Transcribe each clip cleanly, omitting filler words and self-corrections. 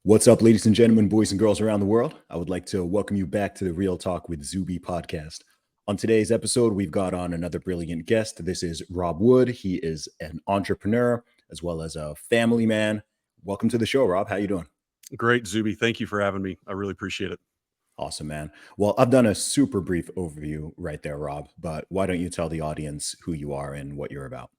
What's up, ladies and gentlemen, boys and girls around the world? I would like to welcome you back to the Real Talk with Zuby podcast. On today's episode, we've got on another brilliant guest. This is Rob Wood. He is an entrepreneur as well as a family man. Welcome to the show, Rob. How you doing? Great, Zuby. Thank you for having me. I really appreciate it. Awesome, man. Well, I've done a super brief overview right there, Rob, but why don't you tell the audience who you are and what you're about?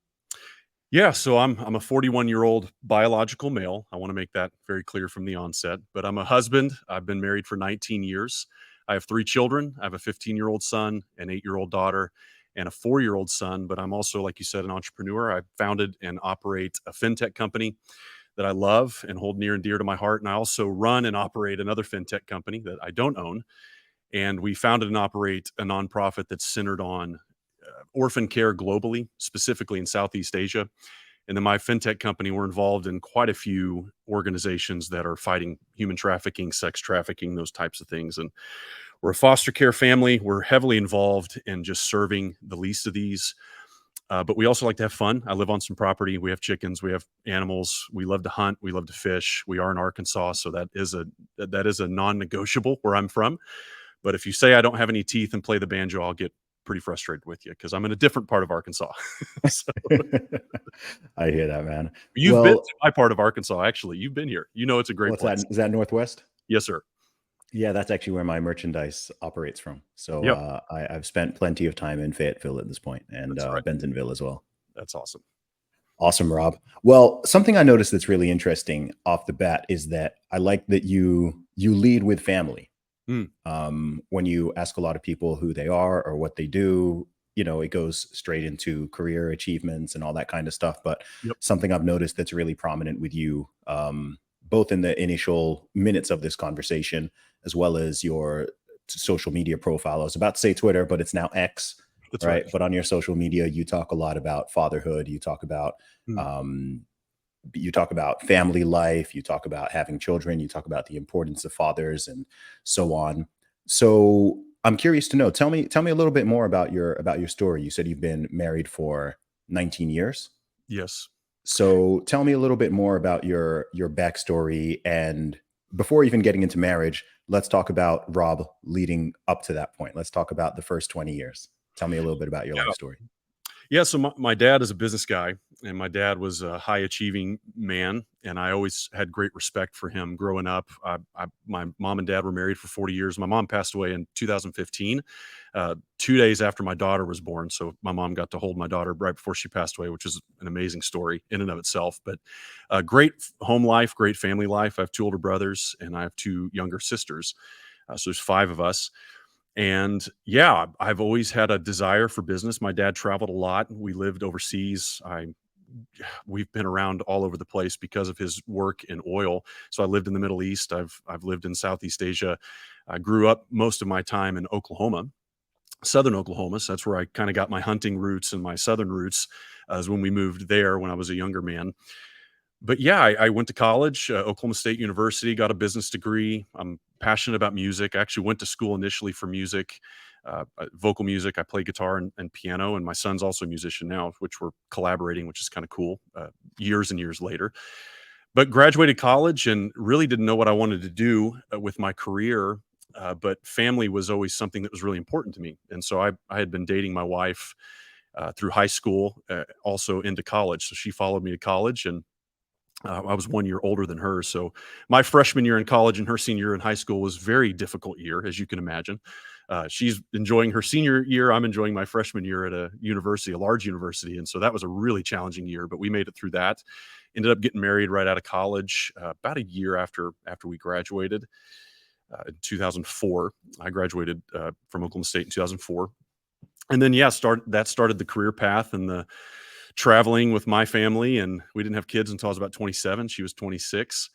Yeah, so I'm a 41-year-old biological male. I want to make that very clear from the onset, but I'm a husband. I've been married for 19 years. I have 3 children. I have a 15-year-old son, an 8-year-old daughter, and a 4-year-old son, but I'm also, like you said, an entrepreneur. I founded and operate a fintech company that I love and hold near and dear to my heart, and I also run and operate another fintech company that I don't own. And we founded and operate a nonprofit that's centered on orphan care globally, specifically in Southeast Asia. And then my fintech company, we're involved in quite a few organizations that are fighting human trafficking, sex trafficking, those types of things. And we're a foster care family. We're heavily involved in just serving the least of these. But we also like to have fun. I live on some property. We have chickens. We have animals. We love to hunt. We love to fish. We are in Arkansas, so that is a non-negotiable where I'm from. But if you say I don't have any teeth and play the banjo, I'll get pretty frustrated with you because I'm in a different part of Arkansas. So I hear that, man. you've been to my part of Arkansas, actually. You've been here. You know it's a great What's that? place. Is that Northwest? Yes, sir. Yeah, that's actually where my merchandise operates from. So Yep, I've spent plenty of time in Fayetteville at this point, and that's right. Bentonville as well. That's awesome. Awesome, Rob. Well, something I noticed that's really interesting off the bat is that I like that you lead with family. Mm, When you ask a lot of people who they are or what they do, it goes straight into career achievements and all that kind of stuff. But yep. something I've noticed that's really prominent with you, both in the initial minutes of this conversation, as well as your social media profile. I was about to say Twitter, but it's now X, That's right. right? But on your social media, you talk a lot about fatherhood. Mm, Um, you talk about family life, you talk about having children, you talk about the importance of fathers and so on. So I'm curious to know, tell me a little bit more about your story. You said you've been married for 19 years. yes. So tell me a little bit more about your backstory. And before even getting into marriage, let's talk about Rob leading up to that point. Let's talk about the first 20 years. Tell me a little bit about your life story. Yeah, so my dad is a business guy, and my dad was a high achieving man, and I always had great respect for him growing up. My mom and dad were married for 40 years. My mom passed away in 2015, 2 days after my daughter was born. So my mom got to hold my daughter right before she passed away, which is an amazing story in and of itself. But great home life, great family life. I have 2 older brothers, and I have 2 younger sisters. So there's 5 of us. And yeah, I've always had a desire for business. My dad traveled a lot. We lived overseas. We've been around all over the place because of his work in oil. So I lived in the Middle East. I've lived in Southeast Asia. I grew up most of my time in Oklahoma, Southern Oklahoma. So that's where I kind of got my hunting roots and my Southern roots, as when we moved there when I was a younger man. But yeah, I went to college, Oklahoma State University, got a business degree. I'm passionate about music. I actually went to school initially for music, vocal music. I play guitar and piano, and my son's also a musician now, which we're collaborating, which is kind of cool. Years and years later, but graduated college and really didn't know what I wanted to do with my career. But family was always something that was really important to me, and so I had been dating my wife through high school, also into college. So she followed me to college, and I was 1 year older than her. So my freshman year in college and her senior year in high school was a very difficult year, as you can imagine. She's enjoying her senior year. I'm enjoying my freshman year at a university, a large university. And so that was a really challenging year, but we made it through that. Ended up getting married right out of college, about a year after we graduated in 2004. I graduated from Oklahoma State in 2004. And then, yeah, started the career path and the traveling with my family, and we didn't have kids until I was about 27. She was 26.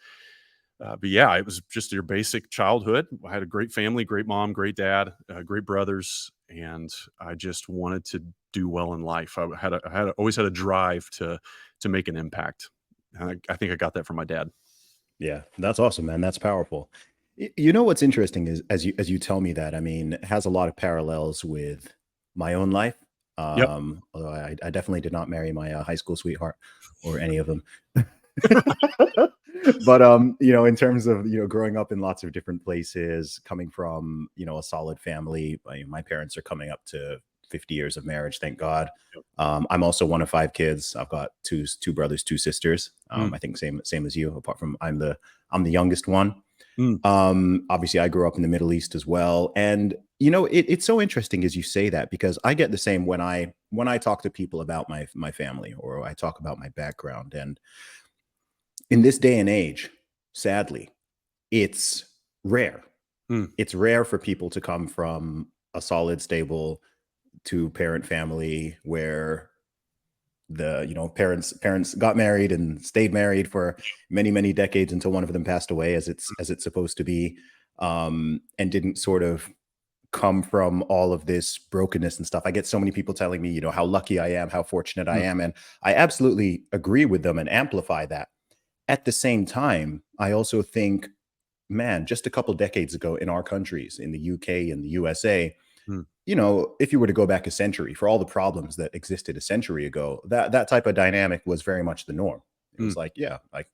But yeah, it was just your basic childhood. I had a great family, great mom, great dad, great brothers, and I just wanted to do well in life. Always had a drive to make an impact. And I think I got that from my dad. Yeah, that's awesome, man. That's powerful. You know what's interesting is as you tell me that, I mean, it has a lot of parallels with my own life. Yep. Although I definitely did not marry my high school sweetheart or any of them. But in terms of growing up in lots of different places, coming from a solid family, my parents are coming up to 50 years of marriage, thank God. I'm also one of five kids. I've got two brothers, two sisters. Mm, I think same as you. Apart from I'm the youngest one. mm, Obviously, I grew up in the Middle East as well, and it's so interesting as you say that, because I get the same when I talk to people about my family, or I talk about my background. And in this day and age, sadly, it's rare. mm, It's rare for people to come from a solid, stable two parent family where the parents got married and stayed married for many, many decades until one of them passed away, as it's supposed to be, and didn't sort of come from all of this brokenness and stuff. I get so many people telling me, how lucky I am, how fortunate I mm, am, and I absolutely agree with them and amplify that. At the same time, I also think, man, just a couple decades ago in our countries, in the UK and the USA, mm, if you were to go back a century, for all the problems that existed a century ago, that type of dynamic was very much the norm. It mm. was like, yeah, like,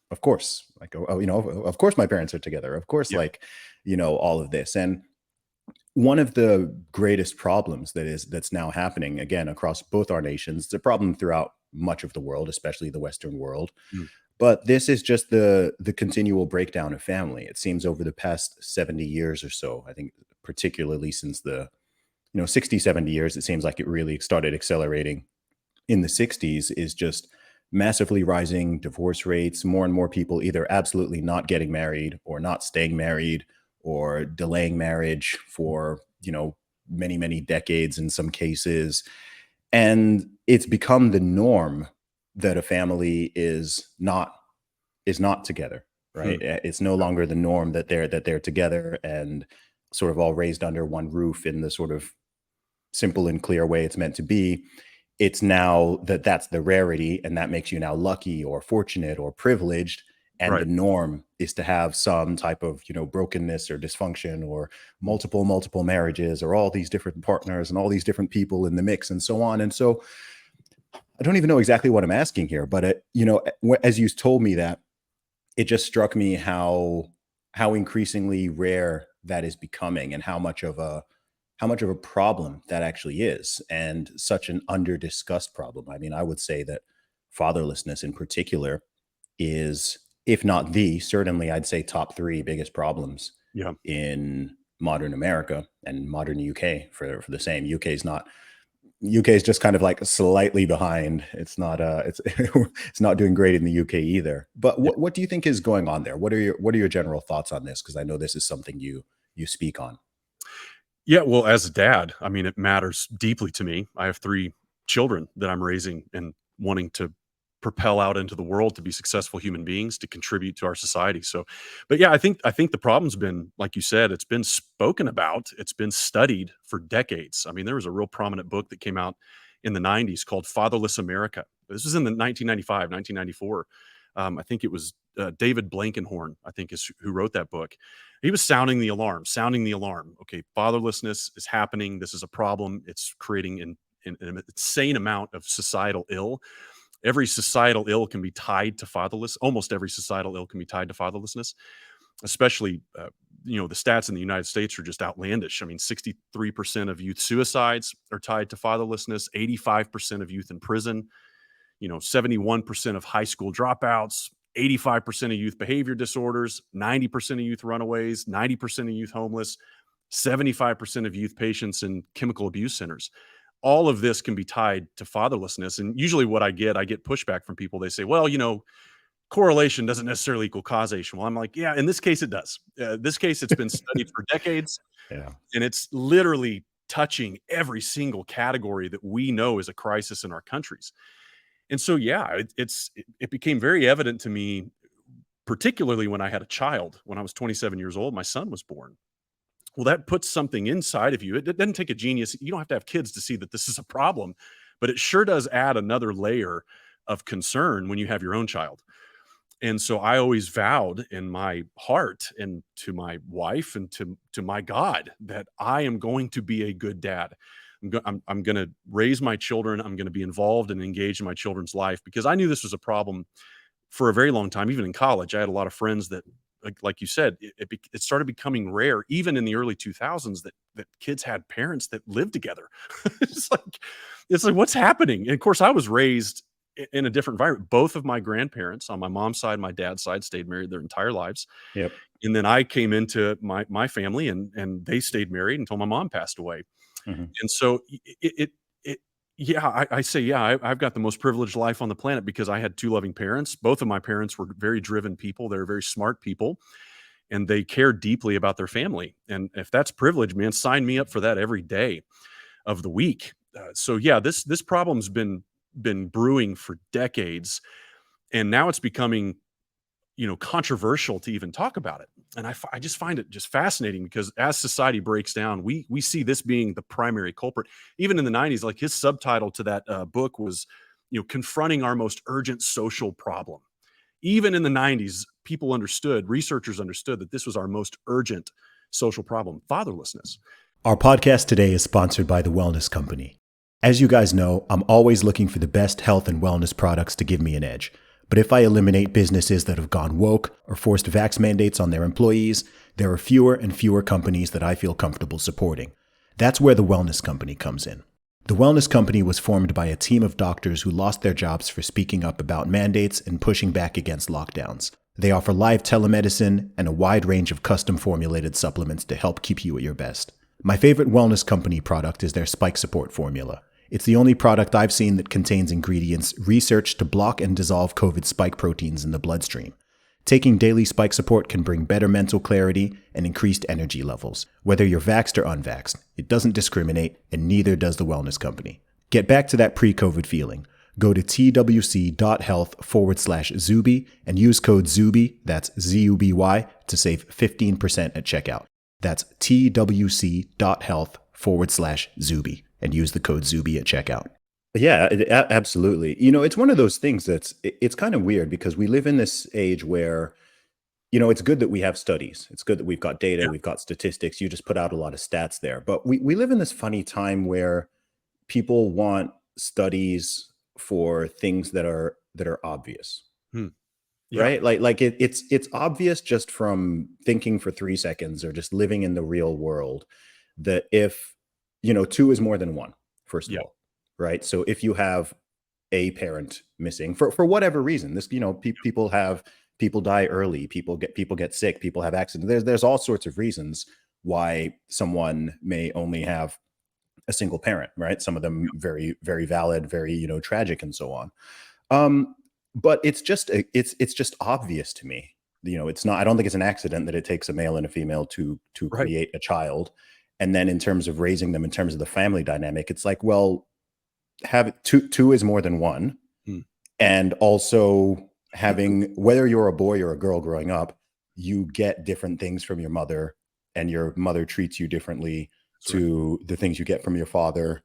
of course, like, oh, of course my parents are together. Of course, Yeah. like, all of this. And one of the greatest problems that's now happening again across both our nations, it's a problem throughout much of the world, especially the Western world. Mm, But this is just the continual breakdown of family. It seems over the past 70 years or so, I think particularly since the 60, 70 years, it seems like it really started accelerating in the 60s, is just massively rising divorce rates, more and more people either absolutely not getting married or not staying married or delaying marriage for, many, many decades in some cases. And it's become the norm that a family is not together, right? mm, It's no longer the norm that they're together and sort of all raised under one roof in the sort of simple and clear way it's meant to be. It's now that's the rarity, and that makes you now lucky or fortunate or privileged. And the right. norm is to have some type of, brokenness or dysfunction or Mm, multiple marriages or all these different partners and all these different people in the mix and so on. And so I don't even know exactly what I'm asking here, but as you told me that, it just struck me how increasingly rare that is becoming, and how much of a problem that actually is, and such an under discussed problem. I mean, I would say that fatherlessness in particular is, if not the, certainly I'd say top three biggest problems yeah. in modern America and modern UK for the same. UK is just kind of like slightly behind. It's not it's it's not doing great in the UK either. But Yeah. what do you think is going on there? What are your general thoughts on this? Because I know this is something you speak on. Yeah, well, as a dad, I mean, it matters deeply to me. I have 3 children that I'm raising and wanting to propel out into the world to be successful human beings, to contribute to our society. So, but yeah, I think the problem's been, like you said, it's been spoken about, it's been studied for decades. I mean, there was a real prominent book that came out in the 90s called Fatherless America. This was in the 1995, 1994. I think it was David Blankenhorn, I think is who wrote that book. He was sounding the alarm, sounding the alarm. Okay, fatherlessness is happening. This is a problem. It's creating an insane amount of societal ill. Every societal ill can be tied to fatherless. Almost every societal ill can be tied to fatherlessness, especially, the stats in the United States are just outlandish. I mean, 63% of youth suicides are tied to fatherlessness, 85% of youth in prison, 71% of high school dropouts, 85% of youth behavior disorders, 90% of youth runaways, 90% of youth homeless, 75% of youth patients in chemical abuse centers. All of this can be tied to fatherlessness. And usually, I get pushback from people. They say, well, correlation doesn't necessarily equal causation. Well, I'm like, yeah, in this case, it does. This case, it's been studied for decades, Yeah. and it's literally touching every single category that we know is a crisis in our countries. And so, yeah, it became very evident to me, particularly when I had a child. When I was 27 years old, my son was born. Well, that puts something inside of you. It doesn't take a genius. You don't have to have kids to see that this is a problem, but it sure does add another layer of concern when you have your own child. And so I always vowed in my heart and to my wife and to my God that I am going to be a good dad. I'm going to raise my children. I'm going to be involved and engaged in my children's life, because I knew this was a problem for a very long time, even in college, I had a lot of friends that, like you said, it started becoming rare, even in the early 2000s, that kids had parents that lived together. it's like it's like what's happening? And of course, I was raised in a different environment. Both of my grandparents on my mom's side, my dad's side, stayed married their entire lives, Yep. and then I came into my family, and they stayed married until my mom passed away. Mhm. And so it yeah, I say, yeah, I've got the most privileged life on the planet because I had two loving parents. Both of my parents were very driven people. They're very smart people, and they cared deeply about their family. And if that's privilege, man, sign me up for that every day of the week. So yeah, this problem's been brewing for decades, and now it's becoming, controversial to even talk about it. And I just find it just fascinating because as society breaks down, we see this being the primary culprit. Even in the 90s, like his subtitle to that book was, confronting our most urgent social problem. Even in the 90s, people understood, researchers understood that this was our most urgent social problem, fatherlessness. Our podcast today is sponsored by The Wellness Company. As you guys know, I'm always looking for the best health and wellness products to give me an edge. But if I eliminate businesses that have gone woke or forced vax mandates on their employees, there are fewer and fewer companies that I feel comfortable supporting. That's where The Wellness Company comes in. The Wellness Company was formed by a team of doctors who lost their jobs for speaking up about mandates and pushing back against lockdowns. They offer live telemedicine and a wide range of custom formulated supplements to help keep you at your best. My favorite Wellness Company product is their Spike Support formula. It's the only product I've seen that contains ingredients researched to block and dissolve COVID spike proteins in the bloodstream. Taking daily Spike Support can bring better mental clarity and increased energy levels. Whether you're vaxxed or unvaxxed, it doesn't discriminate, and neither does the Wellness Company. Get back to that pre-COVID feeling. Go to twc.health/Zuby and use code Zuby, that's ZUBY, to save 15% at checkout. That's twc.health/Zuby and use the code Zuby at checkout. Yeah, absolutely. It's one of those things it's kind of weird because we live in this age where, it's good that we have studies. It's good that we've got data, Yeah. we've got statistics. You just put out a lot of stats there. But we live in this funny time where people want studies for things that are obvious, Hmm. Yeah. right? It's obvious just from thinking for 3 seconds or just living in the real world that if, two is more than one, first of Yeah. all, right? So if you have a parent missing for whatever reason, people die early, people get sick, people have accidents. There's all sorts of reasons why someone may only have a single parent, right? Some of them very, very valid, very, tragic and so on. Um, but it's just obvious to me. It's not, I don't think it's an accident that it takes a male and a female to Right. create a child. And then in terms of raising them, in terms of the family dynamic, it's like, well, have two is more than one. Hmm. And also having, whether you're a boy or a girl growing up, you get different things from your mother, and your mother treats you differently That's right. to the things you get from your father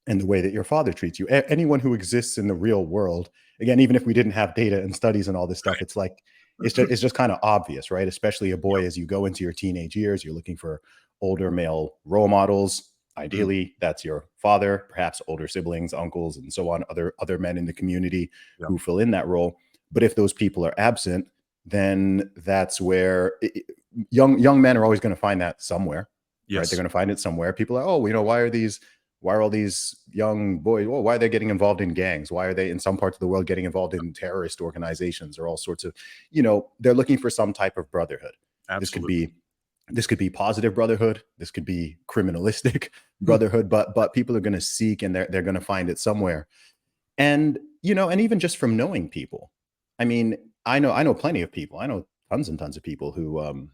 and the way that your father treats you. Anyone who exists in the real world, again, even if we didn't have data and studies and all this stuff, Right. it's like it's just kind of obvious, right? Especially a boy, Yep. as you go into your teenage years, you're looking for older male role models. Mm. Ideally, that's your father, perhaps older siblings, uncles, and so on, other men in the community Yep. who fill in that role. But if those people are absent, then that's where young men are always going to find that somewhere, right? They're Yes. going to find it somewhere. People are, oh, why are all these young boys, well, why are they getting involved in gangs? Why are they in some parts of the world getting involved in terrorist organizations or all sorts of, they're looking for some type of brotherhood. This could Absolutely. be this could be positive brotherhood. This could be criminalistic Hmm. brotherhood, but people are going to seek, and they're going to find it somewhere. And, and even just from knowing people, I mean, I know plenty of people. I know tons and tons of people who,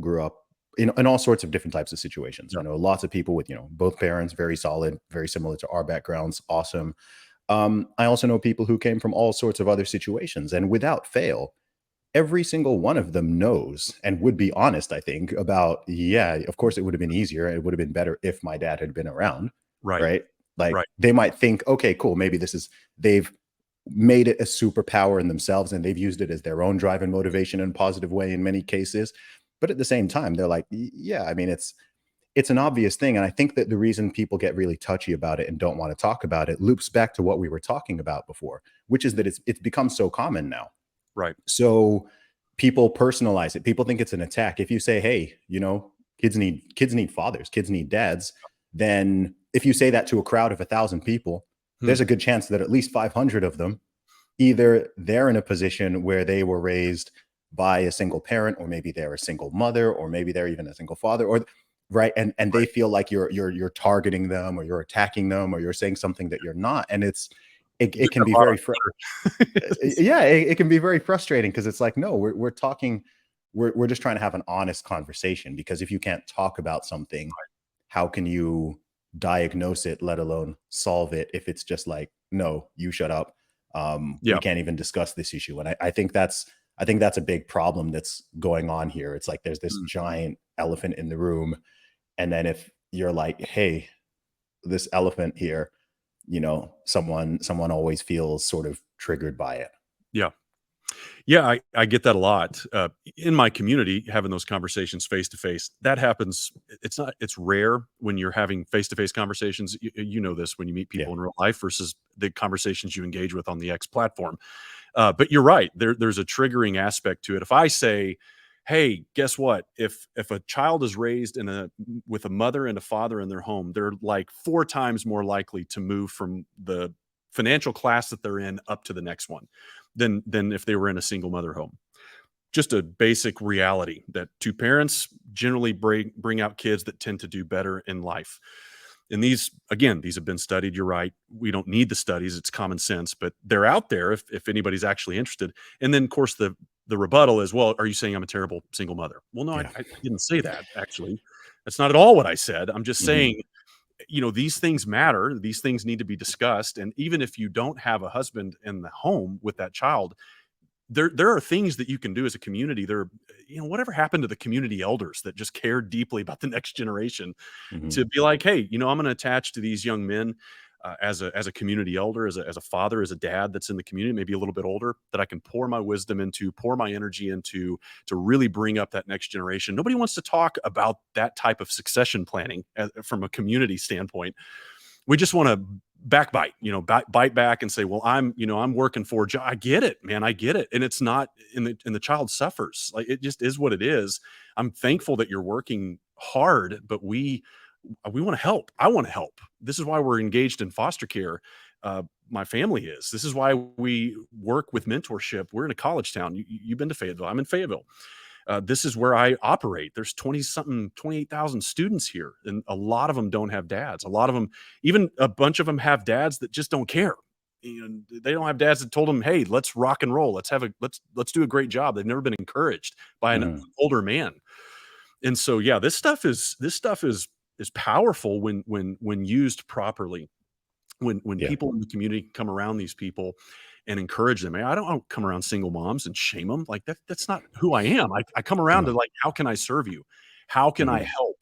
grew up in all sorts of different types of situations. I Yep. know lots of people with, both parents, very solid, very similar to our backgrounds. Awesome. I also know people who came from all sorts of other situations, and without fail, every single one of them knows and would be honest, I think, about, yeah, of course it would have been easier. It would have been better if my dad had been around, Right. right? Like Right. they might think, okay, cool, maybe they've made it a superpower in themselves, and they've used it as their own drive and motivation in a positive way in many cases. But at the same time, they're like, yeah, I mean, it's an obvious thing. And I think that the reason people get really touchy about it and don't want to talk about it loops back to what we were talking about before, which is that it's become so common now. Right. So people personalize it. People think it's an attack. If you say, hey, kids need fathers, kids need dads, then if you say that to a crowd of 1,000 people, Hmm. there's a good chance that at least 500 of them, either they're in a position where they were raised by a single parent, or maybe they're a single mother, or maybe they're even a single father, or right, and they Right. feel like you're targeting them, or you're attacking them, or you're saying something that you're not, and it Get can their be bottom very better. yeah, it can be very frustrating because it's like, no, we're talking, we're just trying to have an honest conversation. Because if you can't talk about something, how can you diagnose it, let alone solve it? If it's just like, no, you shut up. We Yeah. can't even discuss this issue. And I think that's a big problem that's going on here. It's like there's this Mm. giant elephant in the room, and then if you're like, hey, this elephant here, someone always feels sort of triggered by it. Yeah. Yeah, I get that a lot. In my community, having those conversations face to face, that happens. It's rare when you're having face to face conversations. You know this when you meet Yeah. people in real life versus the conversations you engage with on the X platform. But you're right. There's a triggering aspect to it. If I say, "Hey, guess what? If a child is raised with a mother and a father in their home, they're like 4 times more likely to move from the financial class that they're in up to the next one than if they were in a single mother home." Just a basic reality that two parents generally bring out kids that tend to do better in life. And these have been studied. You're right. We don't need the studies. It's common sense, but they're out there if anybody's actually interested. And then, of course, the rebuttal is, well, are you saying I'm a terrible single mother? Well, no, I, Yeah. I didn't say that, actually. That's not at all what I said. I'm just Hmm. saying, these things matter. These things need to be discussed. And even if you don't have a husband in the home with that child, there are things that you can do as a community. Whatever happened to the community elders that just cared deeply about the next generation, Hmm. to be like, hey, I'm going to attach to these young men as a community elder, as a father, as a dad that's in the community, maybe a little bit older, that I can pour my wisdom into, pour my energy into, to really bring up that next generation. Nobody wants to talk about that type of succession planning from a community standpoint. We just want to backbite, bite back and say, well, I'm working for a job. I get it, man. I get it. And it's not, and the child suffers. Like, it just is what it is. I'm thankful that you're working hard, but we want to help. I want to help. This is why we're engaged in foster care. My family is. This is why we work with mentorship. We're in a college town. You've been to Fayetteville. I'm in Fayetteville. This is where I operate. There's 28,000 students here, and a lot of them don't have dads. A lot of them, even a bunch of them, have dads that just don't care. And they don't have dads that told them, "Hey, let's rock and roll. Let's do a great job." They've never been encouraged by an Hmm. older man. And so, yeah, this stuff is powerful when used properly. When Yeah. people in the community come around these people and encourage them. I don't come around single moms and shame them. Like, that's not who I am. I come around to, No. like, how can I serve you? How can I Hmm. help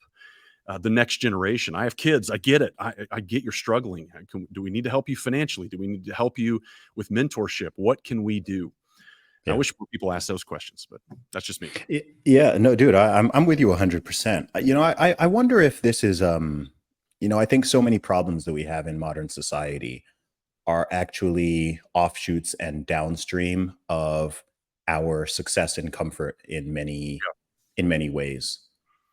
the next generation? I have kids. I get it. I get you're struggling. Do we need to help you financially? Do we need to help you with mentorship? What can we do? I Yeah. wish more people asked those questions, but that's just me. Yeah, no, dude, I'm with you 100%. I wonder if this is I think so many problems that we have in modern society are actually offshoots and downstream of our success and comfort in many ways,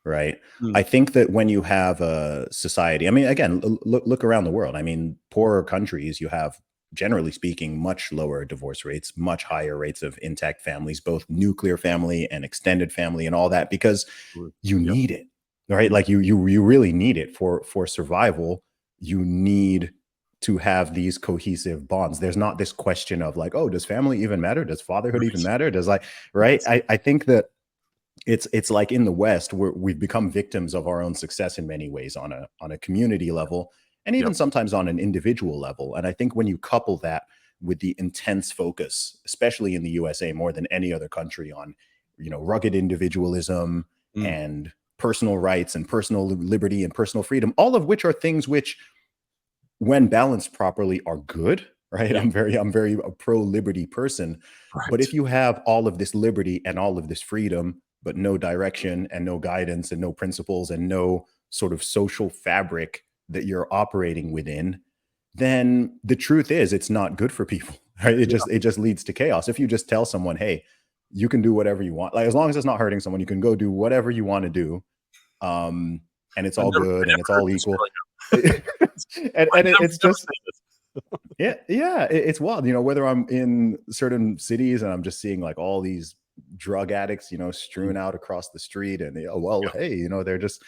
right? Mm, I think that when you have a society, I mean, again, look around the world. I mean, poorer countries, you have, generally speaking, much lower divorce rates, much higher rates of intact families, both nuclear family and extended family and all that, because absolutely. you Yep. need it, right? Like you really need it for survival. You need to have these cohesive bonds. There's not this question of like, oh, does family even matter? Does fatherhood even matter? Does, like, right? I think that it's like in the West, we've become victims of our own success in many ways, on a community level, and even Yep. sometimes on an individual level. And I think when you couple that with the intense focus, especially in the USA more than any other country, on rugged individualism Mm, and personal rights and personal liberty and personal freedom, all of which are things which, when balanced properly, are good, right? yeah. I'm very a pro liberty person. But Right. if you have all of this liberty and all of this freedom, but no direction and no guidance and no principles and no sort of social fabric that you're operating within, then the truth is it's not good for people. right? It Yeah. just leads to chaos. If you just tell someone, hey, you can do whatever you want, like as long as it's not hurting someone, you can go do whatever you want to do, and it's all I good and never it's heard all this equal. growing and up. it's Never just say this. yeah, it's wild, whether I'm in certain cities and I'm just seeing like all these drug addicts, Mm, strewn out across the street, and well, yeah. hey, they're just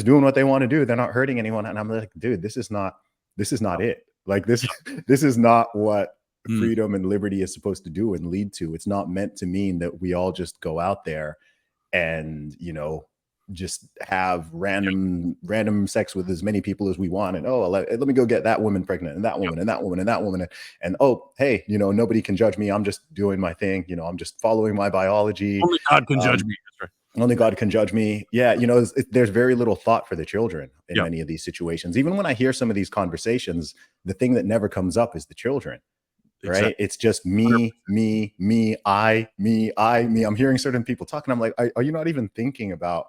doing what they want to do. They're not hurting anyone. And I'm like, dude, this is not it. Like this, this is not what Mm, freedom and liberty is supposed to do and lead to. It's not meant to mean that we all just go out there and just have random sex with as many people as we want, and let me go get that woman pregnant, and that yeah. woman, and that woman, and that woman, and oh, hey, nobody can judge me, I'm just doing my thing, I'm just following my biology. Only God can judge um me. That's right. Only God can judge me. Yeah, there's very little thought for the children in Yeah, many of these situations. Even when I hear some of these conversations, the thing that never comes up is the children, right? exactly. It's just 100%. me. I'm hearing certain people talking. I'm like, are you not even thinking about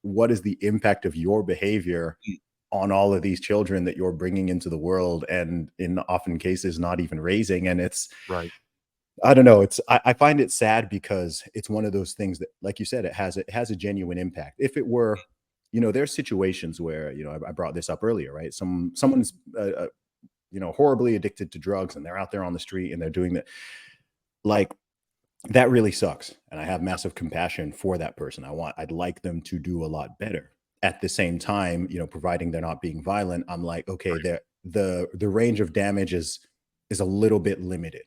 what is the impact of your behavior Mm, on all of these children that you're bringing into the world, and in often cases not even raising? And right. I don't know, I find it sad because it's one of those things that, like you said, it has a genuine impact. If it were, there's situations where, I brought this up earlier, right? Someone's horribly addicted to drugs, and they're out there on the street and they're doing that. Like, that really sucks, and I have massive compassion for that person. I'd like them to do a lot better. At the same time, providing they're not being violent, I'm like, okay, the range of damage is a little bit limited.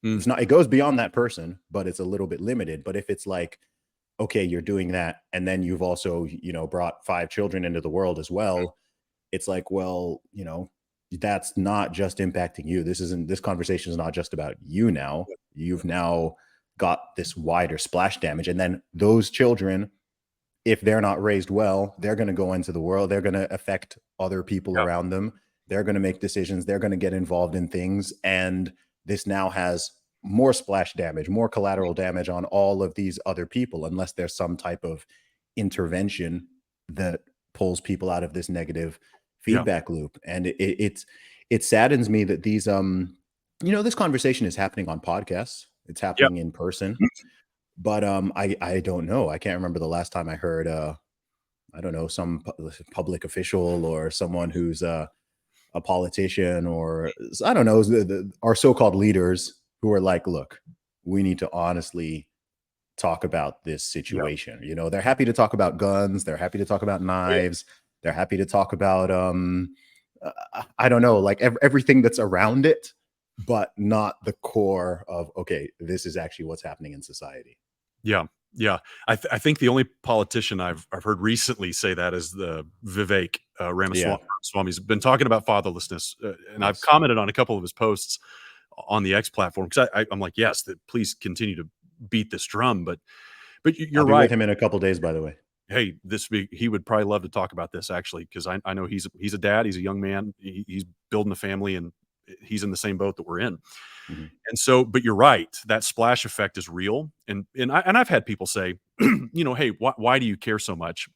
Mm, It's not, it goes beyond that person, but it's a little bit limited. But if it's like, okay, you're doing that, and then you've also, brought 5 children into the world as well, it's like, well, that's not just impacting you. This conversation is not just about you now. You've now got this wider splash damage. And then those children, if they're not raised well, they're going to go into the world. They're going to affect other people yeah, around them. They're going to make decisions. They're going to get involved in things. And this now has more splash damage, more collateral damage on all of these other people, unless there's some type of intervention that pulls people out of this negative yeah, feedback loop. And it saddens me that this conversation is happening on podcasts. It's yeah. happening in person, but I don't know. I can't remember the last time I heard I don't know, some public official or someone who's a politician, or I don't know, our so-called leaders who are like, look, we need to honestly talk about this Yeah, situation. They're happy to talk about guns, they're happy to talk about yeah, knives, they're happy to talk about I don't know, like everything that's around it, but not the core of, okay, this is actually what's happening in society. yeah, yeah. I think the only politician I've heard recently say that is the Vivek Yeah. Ramaswamy's been talking about fatherlessness, and I've Yes. commented on a couple of his posts on the X platform because I'm like, yes, that please continue to beat this drum. But I'll you're be with right. him in a couple days, by the way. Hey, he would probably love to talk about this actually because I know he's a dad, he's a young man, he's building a family, and he's in the same boat that we're in. Mhm. And so, but you're right, that splash effect is real. And I've had people say, hey, why do you care so much?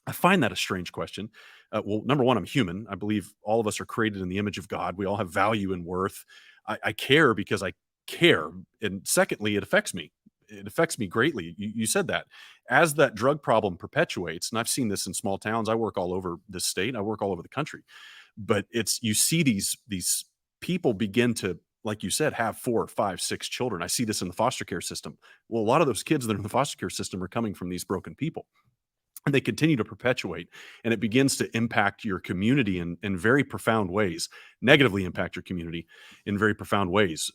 I find that a strange question. Well, number one, I'm human. I believe all of us are created in the image of God. We all have value and worth. I care because I care. And secondly, it affects me. It affects me greatly. You said that. As that drug problem perpetuates, and I've seen this in small towns. I work all over the state. I work all over the country. But you see these people begin to, like you said, have 4, 5, 6 children. I see this in the foster care system. Well, a lot of those kids that are in the foster care system are coming from these broken people, and they continue to perpetuate, and it begins to impact your community in very profound ways, negatively impact your community in very profound ways.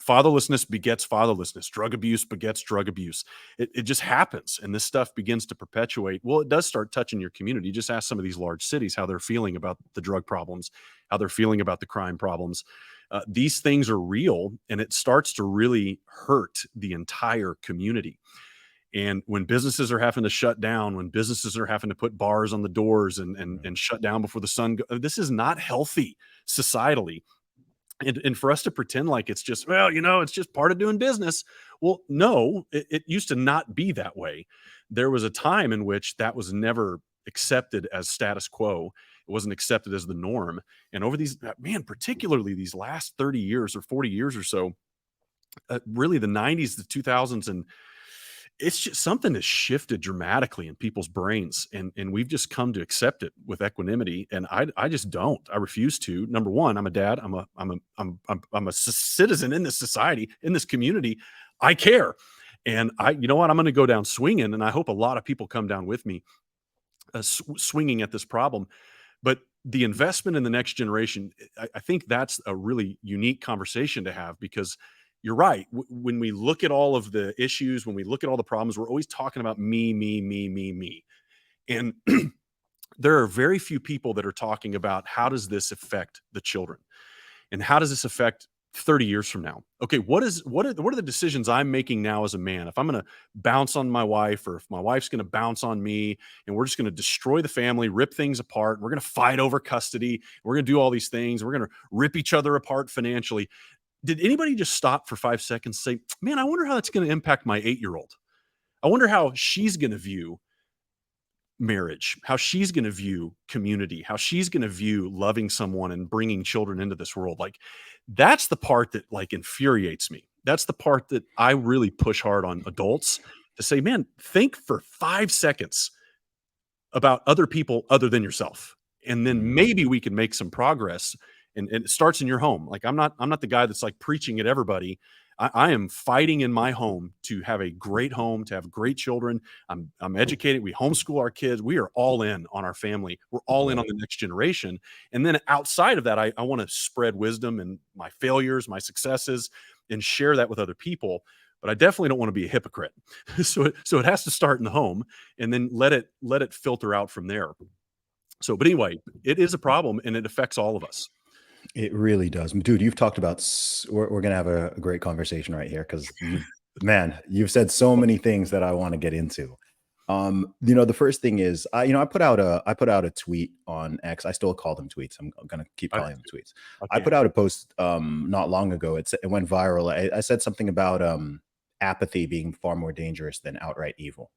Fatherlessness begets fatherlessness, drug abuse begets drug abuse. It just happens, and this stuff begins to perpetuate. Well, it does start touching your community. Just ask some of these large cities how they're feeling about the drug problems, how they're feeling about the crime problems. These things are real, and it starts to really hurt the entire community. And when businesses are having to shut down, when businesses are having to put bars on the doors and shut down before the sun, this is not healthy societally. And for us to pretend like it's just, well, it's just part of doing business. Well, no, it used to not be that way. There was a time in which that was never accepted as status quo. It wasn't accepted as the norm. And over these, man, particularly these last 30 years or 40 years or so, really the 90s, the 2000s, and it's just something has shifted dramatically in people's brains, and we've just come to accept it with equanimity. And I just don't. I refuse to. Number one, I'm a dad. I'm a citizen in this society, in this community. I care, and you know what? I'm going to go down swinging, and I hope a lot of people come down with me, swinging at this problem. But the investment in the next generation, I think that's a really unique conversation to have, because you're right. When we look at all of the issues, when we look at all the problems, we're always talking about me, me, me, me, me. And there are very few people that are talking about how does this affect the children, and how does this affect 30 years from now? Okay, what are the decisions I'm making now as a man? If I'm going to bounce on my wife, or if my wife's going to bounce on me, and we're just going to destroy the family, rip things apart, we're going to fight over custody, we're going to do all these things, we're going to rip each other apart financially. Did anybody just stop for 5 seconds and say, man, I wonder how that's going to impact my 8-year-old? I wonder how she's going to view marriage, how she's going to view community, how she's going to view loving someone and bringing children into this world. Like, that's the part that like infuriates me. That's the part that I really push hard on adults to say, man, think for 5 seconds about other people other than yourself. And then maybe we can make some progress. And it starts in your home. Like, I'm not the guy that's like preaching at everybody. I am fighting in my home to have a great home, to have great children. I'm educated. We homeschool our kids. We are all in on our family. We're all in on the next generation. And then outside of that, I want to spread wisdom and my failures, my successes, and share that with other people. But I definitely don't want to be a hypocrite. So it has to start in the home, and then let it filter out from there. So, but anyway, it is a problem, and it affects all of us. It really does. Dude, you've talked about, we're going to have a great conversation right here, because you've said so many things that I want to get into. The first thing is, I put out a tweet on X. I still call them tweets. I'm going to keep calling them tweets. I put out a post not long ago. It went viral. I said something about apathy being far more dangerous than outright evil.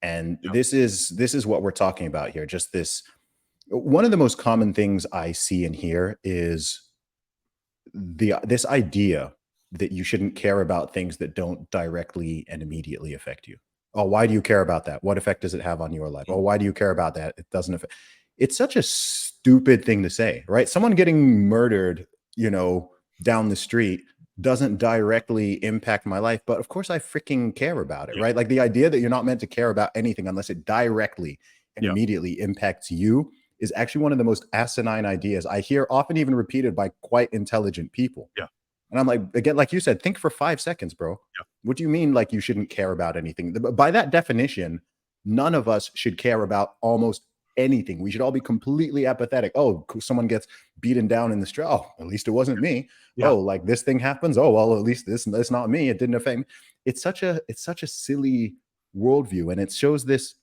And this is what we're talking about here. Just this. One of the most common things I see and hear is this idea that you shouldn't care about things that don't directly and immediately affect you. Oh, why do you care about that? What effect does it have on your life? Oh, why do you care about that? It doesn't affect. It's such a stupid thing to say, right? Someone getting murdered, down the street doesn't directly impact my life, but of course I freaking care about it, right? Like, the idea that you're not meant to care about anything unless it directly and immediately impacts you is actually one of the most asinine ideas I hear, often even repeated by quite intelligent people. Yeah. And I'm like, again, like you said, think for 5 seconds, bro. Yeah. What do you mean, like, you shouldn't care about anything? By that definition, none of us should care about almost anything. We should all be completely apathetic. Oh, someone gets beaten down in the street. Oh, at least it wasn't me. Yeah. Oh, like, this thing happens. Oh, well, at least that's not me. It didn't affect me. It's such a silly worldview. And it shows this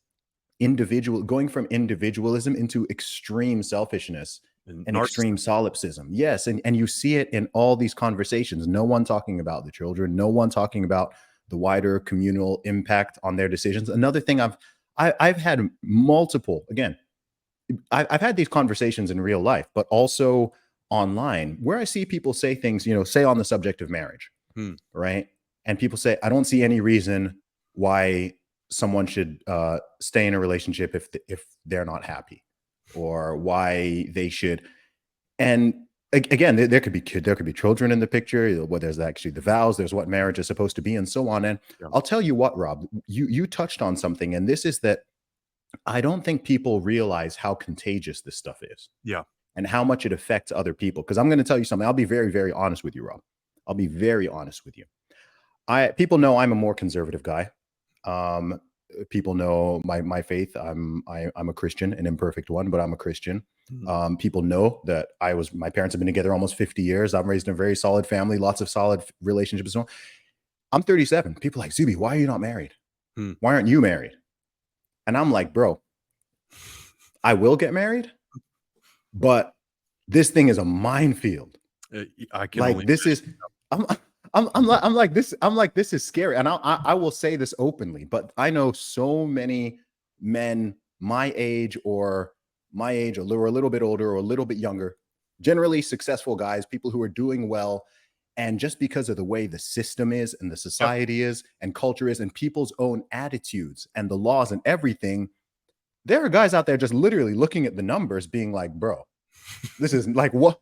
going from individualism into extreme selfishness and extreme solipsism. Yes. And you see it in all these conversations. No one talking about the children, no one talking about the wider communal impact on their decisions. Another thing I've had multiple, again, I've had these conversations in real life, but also online, where I see people say things, say on the subject of marriage, right? And people say, I don't see any reason why someone should stay in a relationship if they're not happy, or why they should. And again, there could be children in the picture, where there's actually the vows, there's what marriage is supposed to be, and so on. And I'll tell you what, Rob, you touched on something, and this is that I don't think people realize how contagious this stuff is. Yeah. And how much it affects other people. Because I'm going to tell you something. I'll be very, very honest with you, Rob. I'll be very honest with you. People know I'm a more conservative guy. People know my faith. I'm a Christian, an imperfect one, but I'm a Christian. People know that my parents have been together almost 50 years. I'm raised in a very solid family, lots of solid relationships. So I'm 37. People are like, Zuby, why are you not married? Why aren't you married? And I'm like, bro, I will get married, but this thing is a minefield. I can like, this is, I'm like this is scary. And I will say this openly, but I know so many men my age or my age, or a little bit older, or a little bit younger, generally successful guys, people who are doing well. And just because of the way the system is and the Yep. society is and culture is and people's own attitudes and the laws and everything, there are guys out there just literally looking at the numbers being like, bro, this is like, what?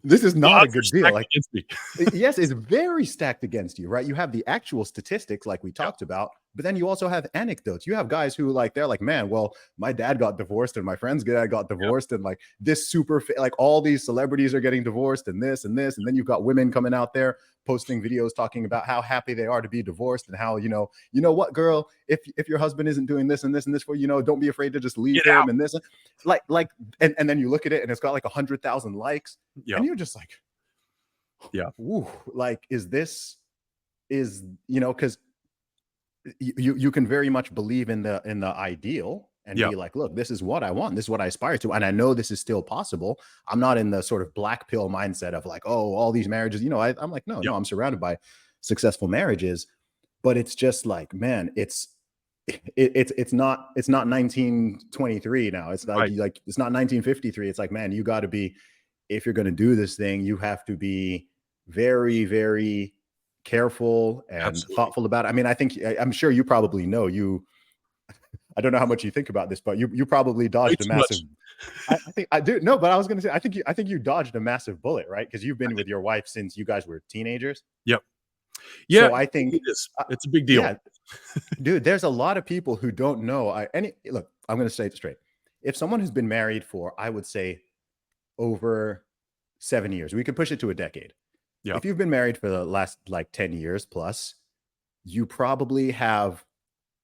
This is The not a odds are good deal. stacked Like, against me. yes, it's very stacked against you, right? You have the actual statistics like we Yeah. talked about, but then you also have anecdotes. You have guys who like, they're like, man, well, my dad got divorced and my friend's dad got Yeah. divorced, and like this like all these celebrities are getting divorced and this and this. And then you've got women coming out there posting videos talking about how happy they are to be divorced and how, you know what, girl, if your husband isn't doing this and this and this for you, know, don't be afraid to just leave Get him out. and this, and then you look at it and it's got like 100,000 likes, Yeah. and you're just like, Yeah. ooh, like, because you can very much believe in the ideal and Yeah. be like, look, this is what I want, this is what I aspire to, and I know this is still possible. I'm not in the sort of black pill mindset of like, oh, all these marriages, I'm like, no, Yeah. I'm surrounded by successful marriages, but it's just like, man, it's not 1923 now. It's like, Right. it's not 1953. It's like, man, you got to be, if you're going to do this thing, you have to be very, very careful and Absolutely. thoughtful about it. I mean, I'm sure you probably know, I don't know how much you think about this, but you probably Way dodged a too much. massive. I think I do. No, but I was going to say, I think you dodged a massive bullet, right? Because you've been with your wife since you guys were teenagers. Yep. Yeah. So I think, It is. It's a big deal. yeah, dude, there's a lot of people who don't know. Look, I'm going to say it straight. If someone has been married for, I would say, over 7 years, we could push it to a decade. Yeah. If you've been married for the last like 10 years plus, you probably have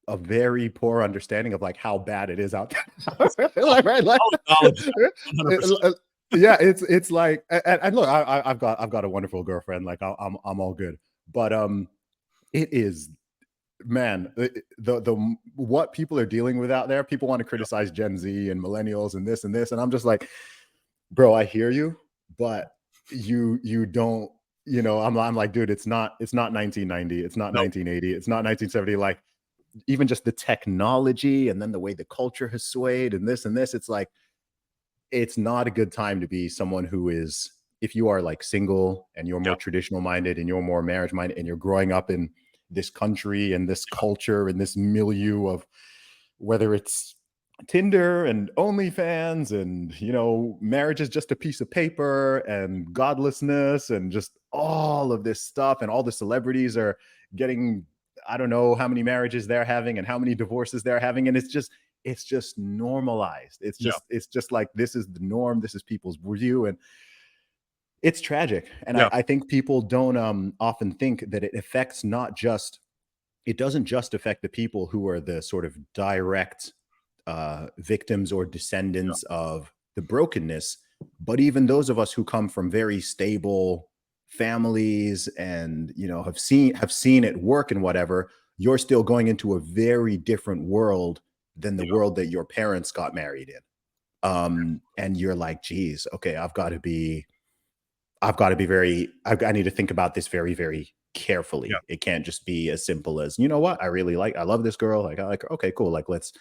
a very poor understanding of like how bad it is out there. Like, right? Like, I'll acknowledge that 100%. yeah, it's like, and look, I've got a wonderful girlfriend. Like, I'm all good, but it is, man, the what people are dealing with out there. People want to Yeah. criticize Gen Z and millennials and this and this, and I'm just like, bro, I hear you, but you don't, I'm like, dude, it's not 1990, it's not No. 1980, it's not 1970. Like, even just the technology and then the way the culture has swayed and this, it's like, it's not a good time to be someone who is, if you are like single and you're Yeah. more traditional minded and you're more marriage minded and you're growing up in this country and this culture and this milieu of, whether it's Tinder and OnlyFans and, marriage is just a piece of paper and godlessness and just all of this stuff, and all the celebrities are getting, I don't know how many marriages they're having and how many divorces they're having, and it's just normalized. It's Yeah. just like, this is the norm, this is people's view, and it's tragic. And I, Yeah. I think people don't often think that it doesn't just affect the people who are the sort of direct victims or Yeah. descendants of the brokenness, but even those of us who come from very stable families and, have seen it work and whatever, you're still going into a very different world than the Yeah. world that your parents got married in. And you're like, geez, okay, I need to think about this very, very Yeah. carefully. It can't just be as simple as, you know what, I love this girl. Like, I like her. Okay, cool. Like, let's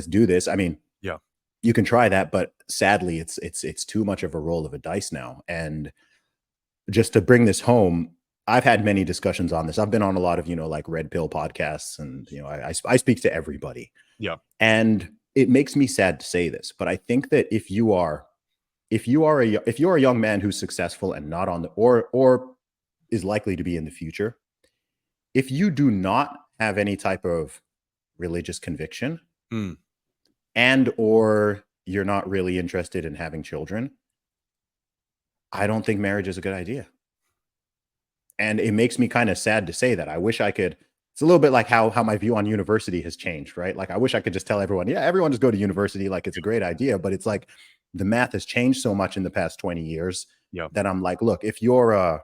do this. I mean, Yeah. you can try that, but sadly, it's too much of a roll of a dice now. And just to bring this home, I've had many discussions on this. I've been on a lot of, like red pill podcasts, and, I speak to everybody. Yeah. And it makes me sad to say this, but I think that if you're a young man who's successful and not on the, or is likely to be in the future, if you do not have any type of religious conviction, Mm. and or you're not really interested in having children, I don't think marriage is a good idea. And it makes me kind of sad to say that. I wish I could. It's a little bit like how my view on university has changed, right? Like, I wish I could just tell everyone, yeah, everyone just go to university, like it's a great idea, but it's like the math has changed so much in the past 20 years Yeah. that I'm like, look, if you're a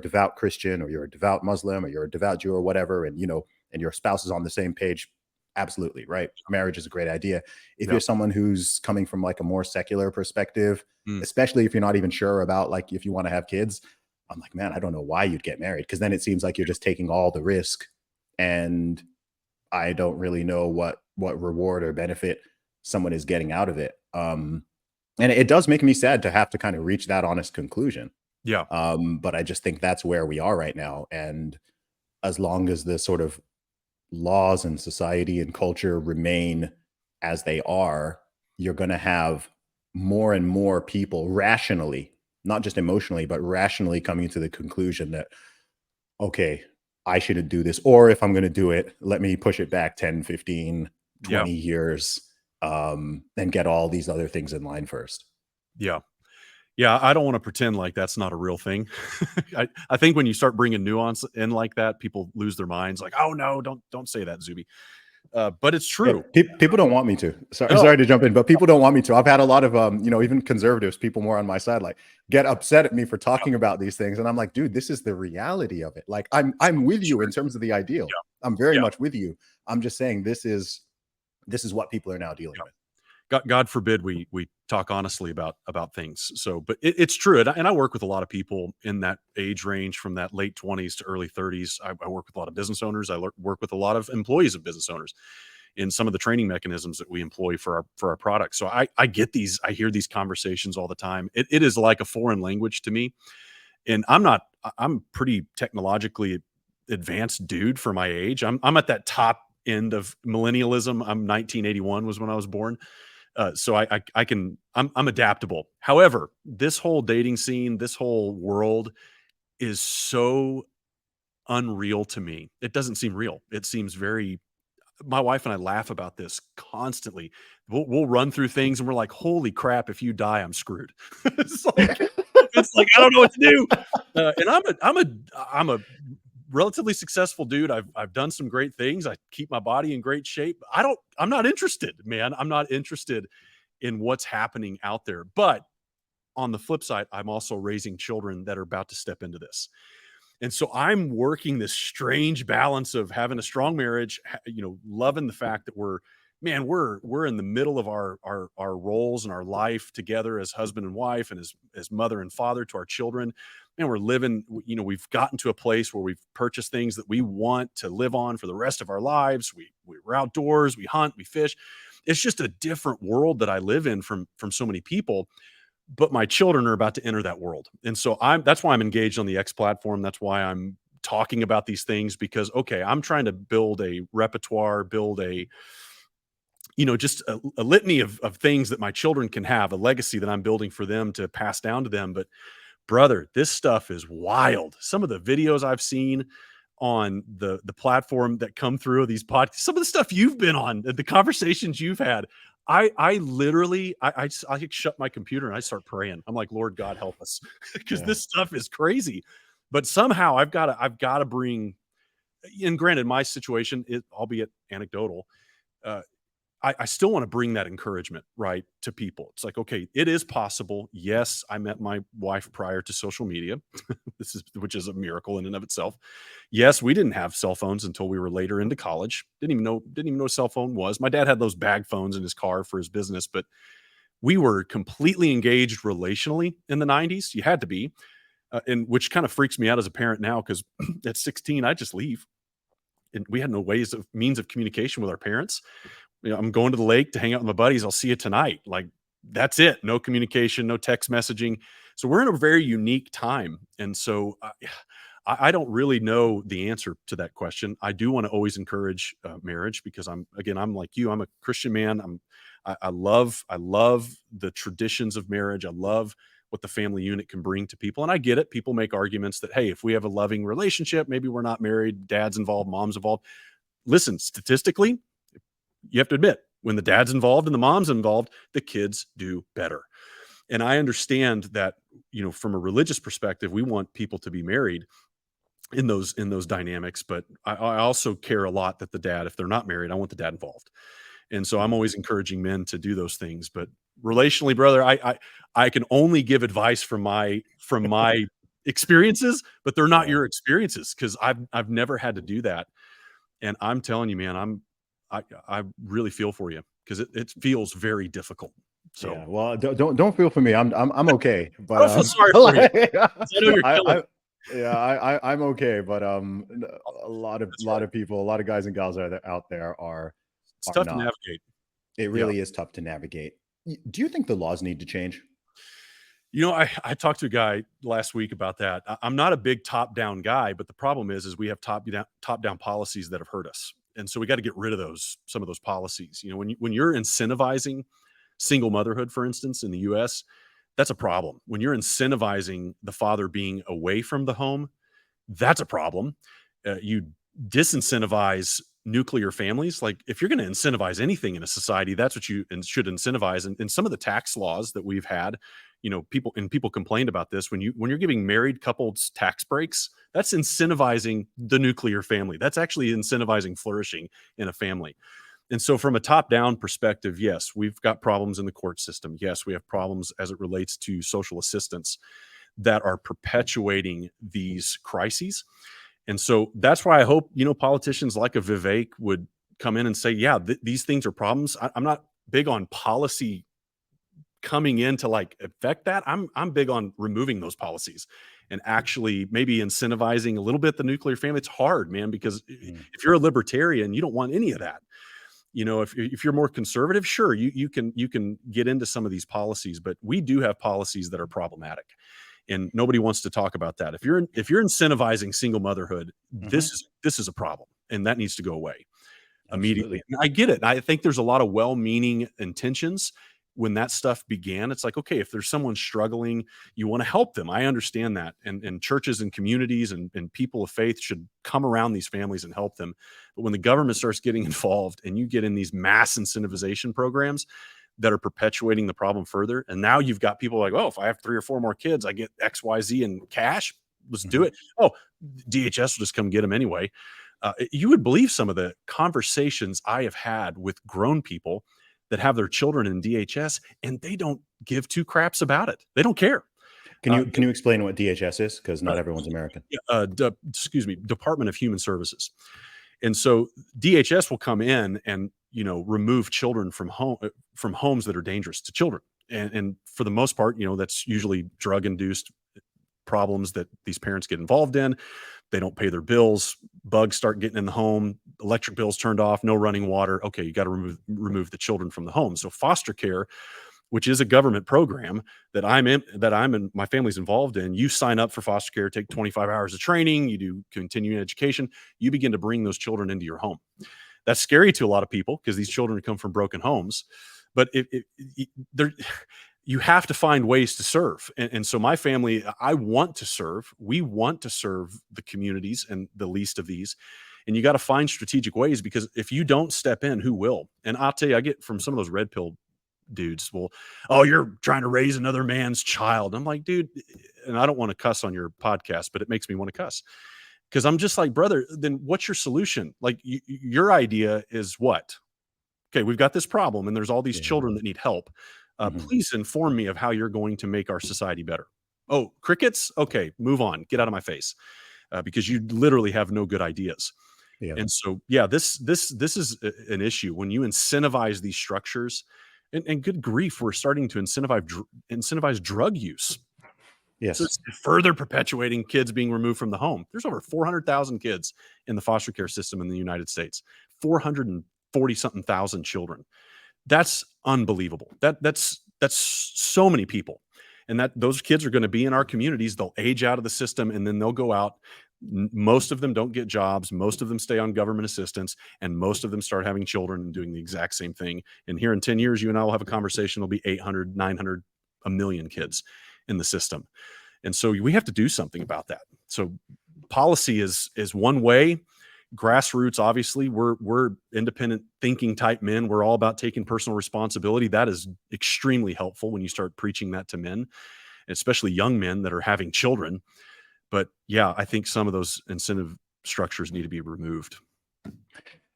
devout Christian or you're a devout Muslim or you're a devout Jew or whatever, and your spouse is on the same page, absolutely, right? Marriage is a great idea. If Yeah. you're someone who's coming from like a more secular perspective, Mm. especially if you're not even sure about like if you want to have kids, I'm like, man, I don't know why you'd get married, because then it seems like you're just taking all the risk, and I don't really know what reward or benefit someone is getting out of it. And it does make me sad to have to kind of reach that honest conclusion. Yeah. But I just think that's where we are right now. And as long as the sort of laws and society and culture remain as they are, you're going to have more and more people rationally, not just emotionally, but rationally coming to the conclusion that, okay, I shouldn't do this. Or if I'm going to do it, let me push it back 10, 15, Yeah. 20 years and get all these other things in line first. Yeah. Yeah, I don't want to pretend like that's not a real thing. I think when you start bringing nuance in like that, people lose their minds. Like, oh no, don't say that, Zuby. But it's Yeah, true. people don't want me to. Sorry, No, sorry to jump in, but people don't want me to. I've had a lot of, even conservatives, people more on my side, like get upset at me for yeah, talking about these things, and I'm like, dude, this is the reality of it. Like, I'm with it's you in true. terms of the ideal. Yeah, I'm very yeah, much with you. I'm just saying this is what people are now dealing yeah. with. God forbid we talk honestly about things. So, but it's true, and I work with a lot of people in that age range, from that late 20s to early 30s. I work with a lot of business owners. Work with a lot of employees of business owners in some of the training mechanisms that we employ for our products. So I get these, I hear these conversations all the time. It is like a foreign language to me, and I'm pretty technologically advanced dude for my age. I'm at that top end of millennialism. I'm 1981 was when I was born. So I can I'm adaptable. However, this whole dating scene, this whole world is so unreal to me. It doesn't seem real. It seems very, my wife and I laugh about this constantly. We'll run through things and we're like, "Holy crap, if you die, I'm screwed." It's like I don't know what to do. And I'm a relatively successful dude. I've done some great things. I keep my body in great shape. I'm not interested, man. I'm not interested in what's happening out there. But on the flip side, I'm also raising children that are about to step into this. And so I'm working this strange balance of having a strong marriage, loving the fact that we're in the middle of our roles and our life together as husband and wife, and as mother and father to our children. And we're living, we've gotten to a place where we've purchased things that we want to live on for the rest of our lives. We're outdoors, we hunt, we fish. It's just a different world that I live in from so many people, but my children are about to enter that world. And so that's why I'm engaged on the X platform. That's why I'm talking about these things, because okay, I'm trying to build a repertoire, build just a litany of things that my children can have, a legacy that I'm building for them to pass down to them. But brother, this stuff is wild. Some of the videos I've seen on the platform that come through these podcasts, some of the stuff you've been on, the conversations you've had, I literally I shut my computer and I start praying. I'm like, Lord God, help us, because Yeah. this stuff is crazy. But somehow I've got to bring. And granted, my situation, albeit anecdotal, uh, I still want to bring that encouragement, right, to people. It's like, okay, it is possible. Yes, I met my wife prior to social media. Which is a miracle in and of itself. Yes, we didn't have cell phones until we were later into college. Didn't even know what a cell phone was. My dad had those bag phones in his car for his business, but we were completely engaged relationally in the 90s. You had to be. And which kind of freaks me out as a parent now, because at 16, I just leave. And we had no means of communication with our parents. I'm going to the lake to hang out with my buddies. I'll see you tonight. Like, that's it. No communication, no text messaging. So we're in a very unique time. And so I don't really know the answer to that question. I do want to always encourage marriage, because I'm like you. I'm a Christian man. I love the traditions of marriage. I love what the family unit can bring to people. And I get it. People make arguments that, hey, if we have a loving relationship, maybe we're not married, dad's involved, mom's involved. Listen, statistically, you have to admit, when the dad's involved and the mom's involved, the kids do better. And I understand that, from a religious perspective, we want people to be married in those dynamics. But I also care a lot that the dad, if they're not married, I want the dad involved. And so I'm always encouraging men to do those things. But relationally, brother, I can only give advice from my experiences, but they're not Yeah. your experiences, because I've never had to do that. And I'm telling you, man, I really feel for you, because it feels very difficult. So Yeah. Well, don't feel for me. I'm okay. I But don't feel sorry for you, like, 'cause I know you're killing I it. yeah, I'm okay. But a lot of That's right. people, a lot of guys and gals out there It's are tough to not. navigate. It Yeah. really is tough to navigate. Do you think the laws need to change? I talked to a guy last week about that. I'm not a big top-down guy, but the problem is we have top-down policies that have hurt us, and so we got to get rid of some of those policies. When you're incentivizing single motherhood, for instance, in the U.S., that's a problem. When you're incentivizing the father being away from the home, that's a problem. You disincentivize nuclear families. Like, if you're going to incentivize anything in a society, that's what you should incentivize. And some of the tax laws that we've had, people complained about this. When you're giving married couples tax breaks, that's incentivizing the nuclear family. That's actually incentivizing flourishing in a family. And so, from a top-down perspective, yes, we've got problems in the court system. Yes, we have problems as it relates to social assistance that are perpetuating these crises. And so that's why I hope, politicians like a Vivek would come in and say, yeah, these things are problems. I'm not big on policy coming in to like affect that. I'm big on removing those policies and actually maybe incentivizing a little bit the nuclear family. It's hard, man, because Mm. if you're a libertarian, you don't want any of that. If you're more conservative, sure, you can get into some of these policies, but we do have policies that are problematic, and nobody wants to talk about that. If you're incentivizing single motherhood, Mhm. this is a problem, and that needs to go away immediately. Absolutely. And I get it. I think there's a lot of well-meaning intentions when that stuff began. It's like, okay, if there's someone struggling, you want to help them. I understand that. And churches and communities and people of faith should come around these families and help them. But when the government starts getting involved and you get in these mass incentivization programs that are perpetuating the problem further, and now you've got people like, oh, if I have 3 or 4 more kids, I get XYZ in cash. Let's do Mhm. it. Oh, DHS will just come get them anyway. You would believe some of the conversations I have had with grown people that have their children in DHS, and they don't give two craps about it. They don't care. Can Uh, you explain what DHS is? Because uh, not everyone's American. yeah, excuse me, Department of Human Services. And so DHS will come in and remove children from homes that are dangerous to children. And for the most part, that's usually drug induced problems that these parents get involved in. They don't pay their bills. Bugs start getting in the home. Electric bills turned off. No running water. Okay, you got to remove the children from the home. So foster care, which is a government program that I'm in, my family's involved in. You sign up for foster care, take 25 hours of training. You do continuing education. You begin to bring those children into your home. That's scary to a lot of people because these children come from broken homes. But they're you have to find ways to serve. And so my family, I want to serve. We want to serve the communities and the least of these. And you got to find strategic ways, because if you don't step in, who will? And I'll tell you, I get from some of those red pill dudes, well, oh, you're trying to raise another man's child. I'm like, dude, and I don't want to cuss on your podcast, but it makes me want to cuss, because I'm just like, brother, then what's your solution? Like, your idea is what? Okay, we've got this problem and there's all these Yeah. children that need help. Mhm. Please inform me of how you're going to make our society better. Oh, crickets? Okay, move on. Get out of my face, because you literally have no good ideas. Yeah. And so, yeah, this is an issue when you incentivize these structures. And good grief, we're starting to incentivize drug use. So Yes. it's further perpetuating kids being removed from the home. There's over 400,000 kids in the foster care system in the United States. 440 something thousand children. That's unbelievable. That's so many people. And that those kids are going to be in our communities. They'll age out of the system and then they'll go out. Most of them don't get jobs. Most of them stay on government assistance, and most of them start having children and doing the exact same thing. And here in 10 years, you and I will have a conversation. There'll be 800, 900, a million kids in the system. And so we have to do something about that. So policy is one way. Grassroots, obviously, we're independent thinking type men. We're all about taking personal responsibility. That is extremely helpful when you start preaching that to men, especially young men that are having children. But yeah, I think some of those incentive structures need to be removed.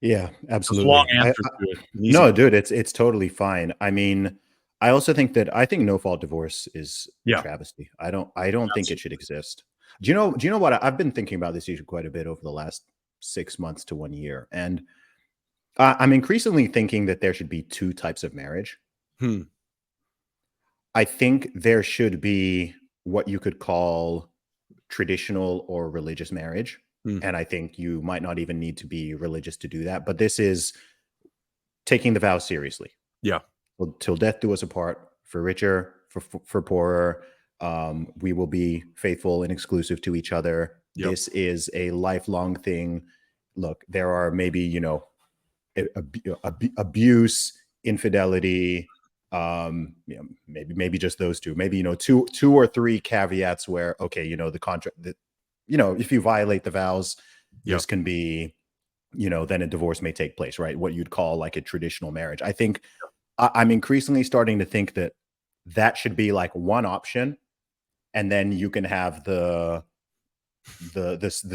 Yeah, That's a long absolutely. answer to it. An easy. No, dude, it's totally fine. I mean, I think no fault divorce is a Yeah, travesty. I don't think it should absolutely. exist. Do you know what? I've been thinking about this issue quite a bit over the last 6 months to 1 year, and I'm increasingly thinking that there should be two types of marriage. Hmm. I think there should be what you could call traditional or religious marriage. Hmm. And I think you might not even need to be religious to do that. But this is taking the vows seriously. Yeah. Till death do us apart, for richer, for poorer. We will be faithful and exclusive to each other. Yep. This is a lifelong thing. Look, there are maybe, abuse, infidelity, maybe just those two, maybe, two or three caveats where, okay, the contract that, if you violate the vows, Yep. this can be, then a divorce may take place, right? What you'd call like a traditional marriage. I think I'm increasingly starting to think that that should be like one option, and then you can have the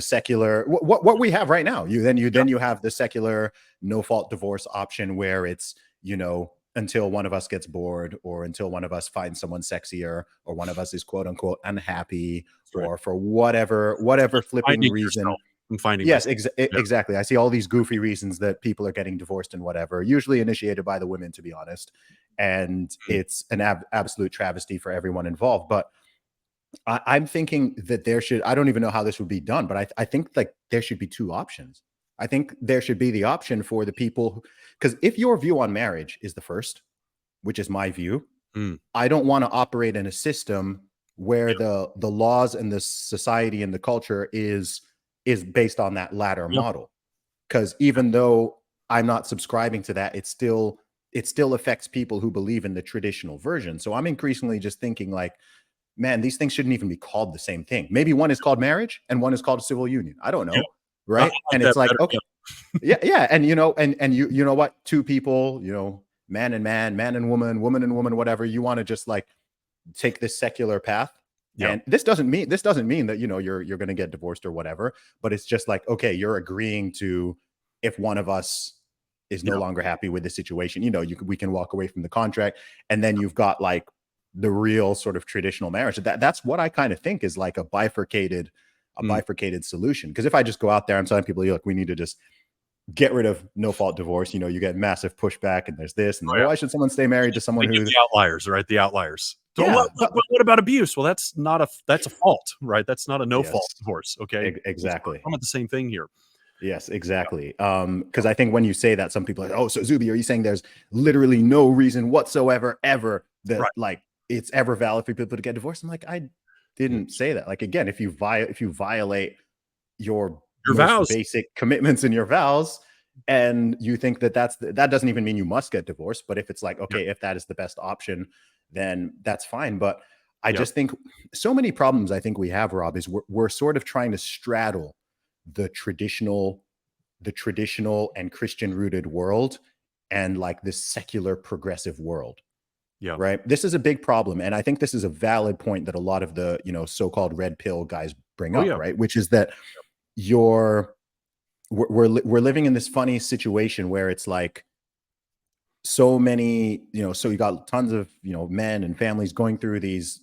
secular, what we have right now. Then you have the secular no fault divorce option, where it's, until one of us gets bored, or until one of us finds someone sexier, or one of us is quote unquote unhappy, That's right. or for whatever flipping Finding reason. yourself. I'm finding Yes, myself. Yeah. exactly. I see all these goofy reasons that people are getting divorced and whatever, usually initiated by the women, to be honest. And Mm. it's an absolute travesty for everyone involved. But I'm thinking that there should, I don't even know how this would be done, but I think like there should be two options. I think there should be the option for the people, because if your view on marriage is the first, which is my view, Mm. I don't want to operate in a system where Yeah. the laws and the society and the culture is based on that latter Yeah. model. Because even though I'm not subscribing to that, it still affects people who believe in the traditional version. So I'm increasingly just thinking like, man, these things shouldn't even be called the same thing. Maybe one is called marriage and one is called a civil union. I don't Yeah. know, I right? like And that it's like, better. okay, Yeah. yeah, yeah, and you know what? Two people, man and man, man and woman and woman, whatever. You want to just like take this secular path. Yeah. And this doesn't mean that you're going to get divorced or whatever, but it's just like, okay, you're agreeing to, if one of us is no Yeah. longer happy with the situation, we can walk away from the contract. And then you've got like the real sort of traditional marriage. That's what I kind of think is like a Mm. bifurcated solution. Because if I just go out there, I'm telling people, look, we need to just get rid of no fault divorce, you get massive pushback, and there's this and Oh, then, yeah. why should someone stay married to They someone get who, the outliers, right? The outliers. So yeah, what about abuse? Well, that's a fault, right? That's not a no yes, fault divorce. Okay. exactly. I'm at the same thing here. Yes, exactly. Because I think when you say that, some people are like, oh, so Zuby, are you saying there's literally no reason whatsoever ever that Right. like it's ever valid for people to get divorced? I'm like, I Mm. didn't say that. Like, again, if you violate your Your most vows. basic commitments in your vows, and you think that that doesn't even mean you must get divorced. But if it's like, Yep. okay, if that is the best option, then that's fine. But I Yep. just think so many problems I think we have, Rob, is we're sort of trying to straddle the traditional and Christian rooted world and like this secular progressive world, Yeah. right? This is a big problem. And I think this is a valid point that a lot of the, so-called red pill guys bring Oh, up, yeah. right? Which is that you're, we're living in this funny situation where it's like so many, so you got tons of, men and families going through these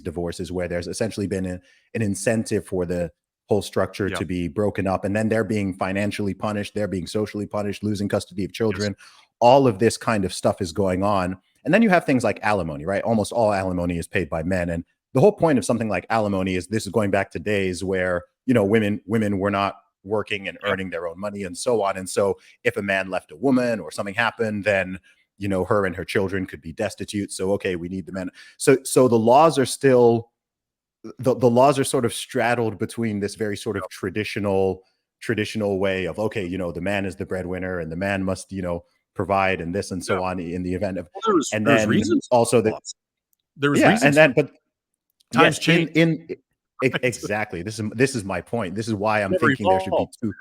divorces, where there's essentially been an incentive for the whole structure Yeah. to be broken up, and then they're being financially punished, they're being socially punished, losing custody of Yes. children. All of this kind of stuff is going on. And then you have things like alimony, right? Almost all alimony is paid by men. And the whole point of something like alimony is, this is going back to days where, women were not working and Yeah. earning their own money and so on. And so if a man left a woman or something happened, then, her and her children could be destitute. So, okay, we need the men. So the laws are still, the laws are sort of straddled between this very sort of traditional way of, okay, the man is the breadwinner and the man must, provide and this and Yeah. so on in the event of, Well, and there's then reasons for also the the, laws. There was yeah, and reasons for then, but times yes, change. Right? exactly. This is my point. This is why I'm Never thinking there should be evolved. two.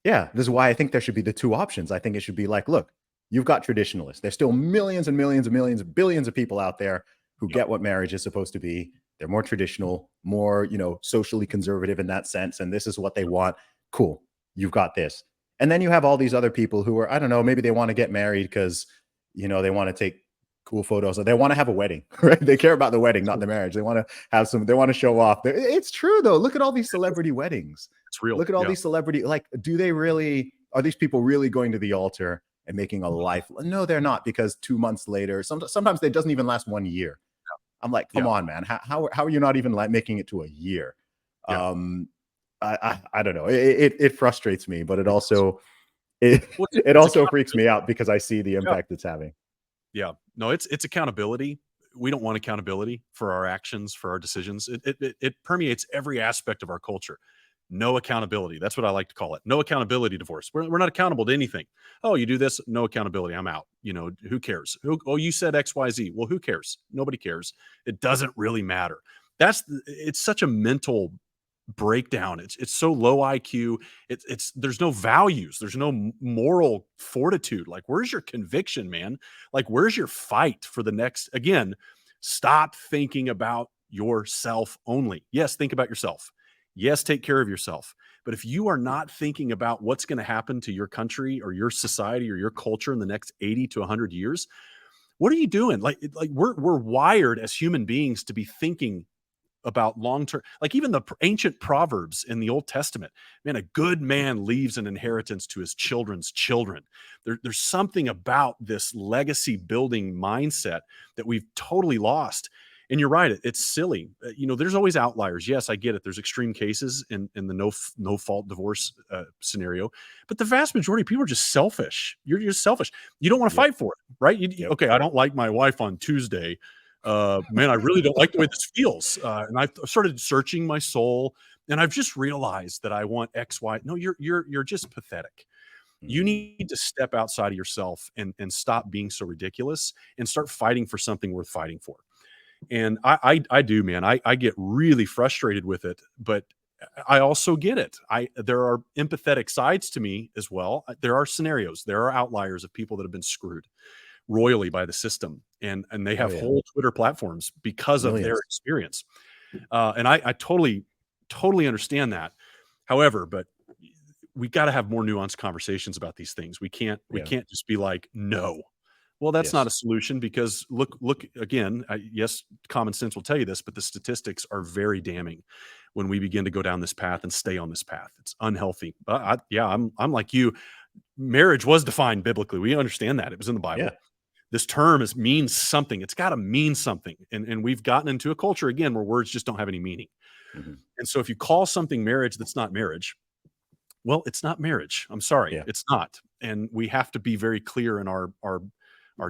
Yeah, this is why I think there should be the two options. I think it should be like, look, you've got traditionalists. There's still millions and millions and millions, billions of people out there who Yeah. get what marriage is supposed to be. They're more traditional, more, socially conservative in that sense. And this is what they want. Cool. You've got this. And then you have all these other people who are, I don't know, maybe they want to get married because, they want to take cool photos, or they want to have a wedding, right? They care about the wedding, not the marriage. They want to show off. It's true though. Look at all these celebrity weddings. It's real. Look at all Yeah. these celebrity, like, are these people really going to the altar and making a life? No, they're not, because 2 months later, sometimes it doesn't even last 1 year. I'm like, come Yeah. on, man. How are you not even like making it to a year? Yeah. Um, I don't know. It frustrates me, but it It does. also, it, Well, it it's a also freaks contradiction. me out because I see the Yeah. impact it's having. Yeah. No, it's accountability. We don't want accountability for our actions, for our decisions. It permeates every aspect of our culture. No accountability. That's what I like to call it. No accountability divorce. We're not accountable to anything. Oh, you do this, no accountability. I'm out. Who cares? Oh, you said XYZ. Well, who cares? Nobody cares. It doesn't really matter. It's such a mental breakdown. It's so low IQ. It's there's no values. There's no moral fortitude. Like, where's your conviction, man? Like, where's your fight for the next? Again, stop thinking about yourself only. Yes, think about yourself. Yes, take care of yourself. But if you are not thinking about what's going to happen to your country or your society or your culture in the next 80 to 100 years, what are you doing? Like we're wired as human beings to be thinking about long term, like even the ancient proverbs in the Old Testament. Man, a good man leaves an inheritance to his children's children. There's something about this legacy building mindset that we've totally lost. And you're right, it's silly. There's always outliers. Yes, I get it. There's extreme cases in the no fault divorce scenario, but the vast majority of people are just selfish. You're just selfish. You don't want to Yep. fight for it, right? Yep. Okay, I don't like my wife on Tuesday. Man, I really don't like the way this feels. And I've started searching my soul, and I've just realized that I want X, Y. No, you're just pathetic. You Mhm. need to step outside of yourself and stop being so ridiculous and start fighting for something worth fighting for. And I do, man. I get really frustrated with it, but I also get it. There are empathetic sides to me as well. There are scenarios, there are outliers of people that have been screwed royally by the system, and they Oh have yeah, whole Twitter platforms because of their millions. experience. And I totally understand that. However, but we got to have more nuanced conversations about these things. We Yeah. can't just be like, no. Well, that's not Yes. a solution because look again. Yes, common sense will tell you this, but the statistics are very damning when we begin to go down this path and stay on this path. It's unhealthy. Yeah, I'm like you. Marriage was defined biblically. We understand that it was in the Yeah. Bible. This term means something. It's got to mean something. And we've gotten into a culture again where words just don't have any meaning. Mhm. And so if you call something marriage that's not marriage, well, it's not marriage. I'm sorry, Yeah. it's not. And we have to be very clear in our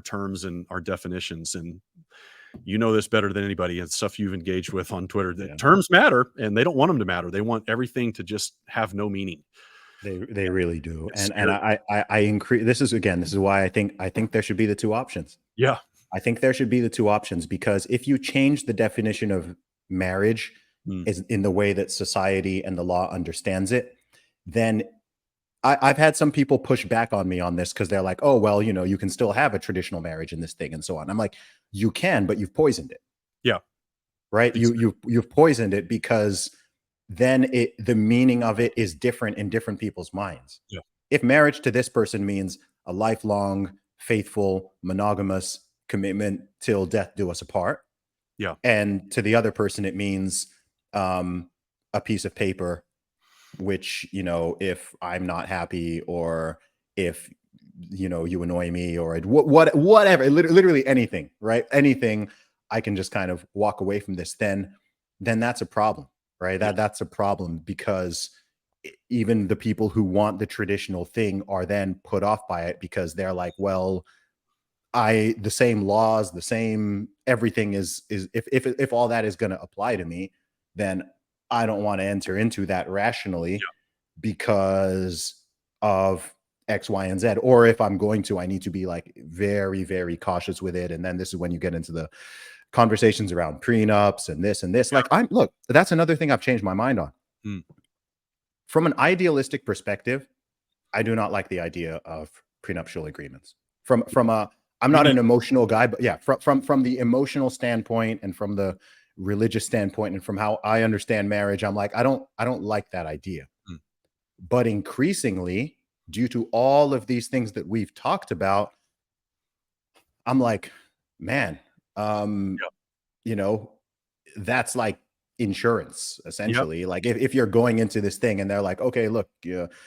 terms and our definitions. And you know this better than anybody. It's stuff you've engaged with on Twitter. That Yeah. terms matter, and they don't want them to matter. They want everything to just have no meaning. They really do. It's And scary. I increase, this is why I think there should be the two options. Yeah. I think there should be the two options, because if you change the definition of marriage Mm. is in the way that society and the law understands it, then I've had some people push back on me on this because they're like, oh, well, you can still have a traditional marriage in this thing and so on. I'm like, you can, but you've poisoned it, Yeah. right? Exactly. You've poisoned it, because then the meaning of it is different in different people's minds. Yeah. If marriage to this person means a lifelong, faithful, monogamous commitment till death do us apart, Yeah. and to the other person it means um, a piece of paper, which, if I'm not happy, or if you annoy me, or whatever, literally anything, right? Anything, I can just kind of walk away from this, then that's a problem, right? Yeah. That's a problem, because even the people who want the traditional thing are then put off by it, because they're like, well, the same laws, the same everything is if all that is going to apply to me, then I don't want to enter into that rationally, because of X, Y, and Z. Or if I'm going to, I need to be like very, very cautious with it. And then this is when you get into the conversations around prenups and this and this. Yeah. Like, that's another thing I've changed my mind on. Mm. From an idealistic perspective, I do not like the idea of prenuptial agreements. I'm Me not neither. an emotional guy, but yeah, from the emotional standpoint, and from the religious standpoint, and from how I understand marriage, I'm like, I don't like that idea. Mm. But increasingly, due to all of these things that we've talked about, I'm like, man, um, Yeah. you know, that's like insurance, Yep. essentially. Like, if you're going into this thing and they're like, okay, look,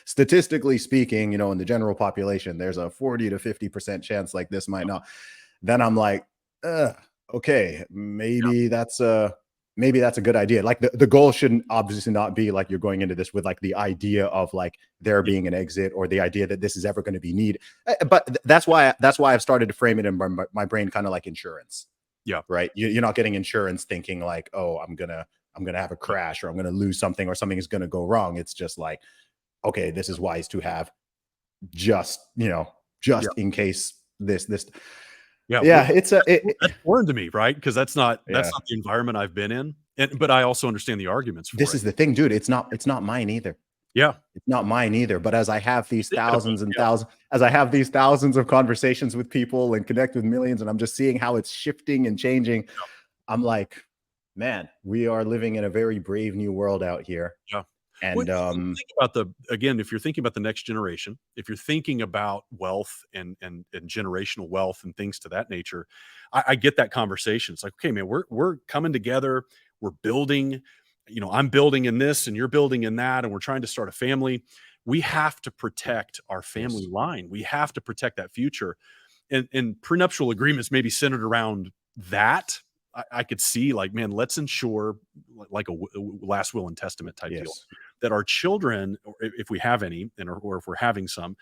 statistically speaking, in the general population, there's a 40 to 50% chance like this might not. Then I'm like, okay, Yep. maybe that's maybe that's a good idea. Like the goal shouldn't obviously not be like you're going into this with like the idea of like there being an exit or the idea that this is ever going to be need. But that's why I've started to frame it in my brain kind of like insurance. Yeah. Right. You're not getting insurance thinking like, oh, I'm gonna have a crash or I'm gonna lose something or something is gonna go wrong. It's just like, okay, this is wise to have just, Yeah. in case this. Yeah. Yeah, That's foreign to me, right? Because that's not yeah. the environment I've been in. But I also understand the arguments for This it. is the thing, dude. It's not mine either. Yeah. It's not mine either. But as I have these Thinking about it, thousands and yeah. thousands, as I have these thousands of conversations with people and connect with millions, and I'm just seeing how it's shifting and changing, I'm like, man, we are living in a very brave new world out here. Yeah. Well, And think about if you're thinking about the next generation, if you're thinking about wealth and generational wealth and things to that nature, I get that conversation. It's like, okay, man, we're coming together, we're building, I'm building in this and you're building in that, and we're trying to start a family. We have to protect our family yes, line. We have to protect that future. And prenuptial agreements may be centered around that. I could see like, man, let's ensure like a last will and testament type deal yes, that our children, or if we have any, or if we're having some,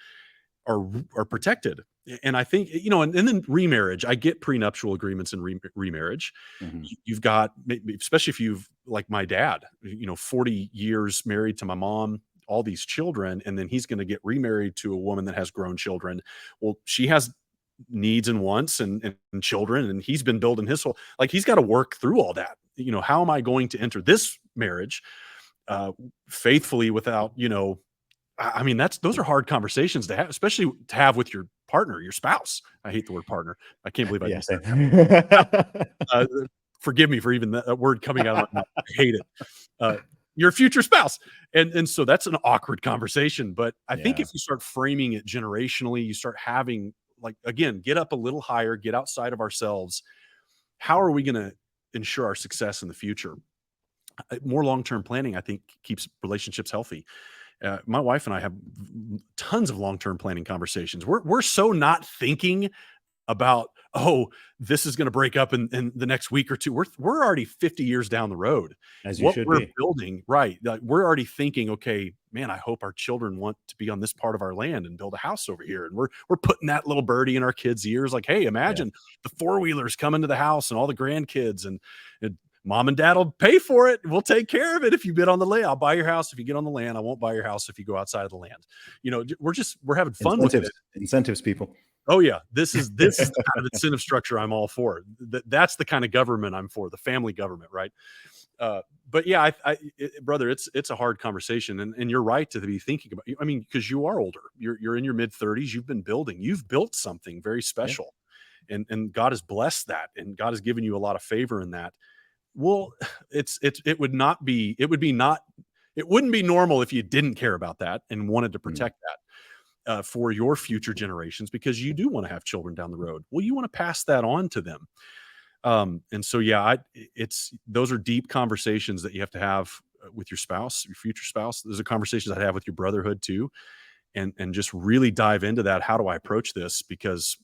are protected. And I think, and then remarriage. I get prenuptial agreements and remarriage. hmm You've got, especially if you've like my dad, 40 years married to my mom, all these children, and then he's going to get remarried to a woman that has grown children. Well, she has needs and wants and children, and he's been building his whole, like, he's got to work through all that. How am I going to enter this marriage faithfully without, I mean, those are hard conversations to have, especially to have with your partner, your spouse. I hate the word partner. I can't believe I yeah, used same. that. Forgive me for even that word coming out of my mouth. I hate it. Your future spouse. And so that's an awkward conversation. But I think Yeah. if you start framing it generationally, you start having, like, again, get up a little higher, get outside of ourselves. How are we going to ensure our success in the future? More long-term planning, I think, keeps relationships healthy. My wife and I have tons of long-term planning conversations. We're so not thinking about, oh, this is going to break up in the next week or two. We're already 50 years down the road. As you What should we're be. building, right? Like, we're already thinking, okay, man, I hope our children want to be on this part of our land and build a house over here. And we're putting that little birdie in our kids' ears, like, hey, Yeah. imagine the four-wheelers coming to the house and all the grandkids, and mom and dad will pay for it. We'll take care of it if you bid on the land. I'll buy your house if you get on the land. I won't buy your house if you go outside of the land. We're having fun with it. Incentives, people. Oh yeah, this is the kind of incentive structure I'm all for. That's the kind of government I'm for, the family government, right? But yeah, brother, it's a hard conversation, and you're right to be thinking about. I mean, because you are older, you're in your mid-30s, you've built something very Yeah. special, and God has blessed that, and God has given you a lot of favor in that. Well, it wouldn't be normal if you didn't care about that and wanted to Mm. protect that for your future generations, because you do want to have children down the road. Well, you want to pass that on to them. And so, yeah, those are deep conversations that you have to have with your spouse, your future spouse. Those are conversations I'd have with your brotherhood too, and just really dive into that. How do I approach this? Because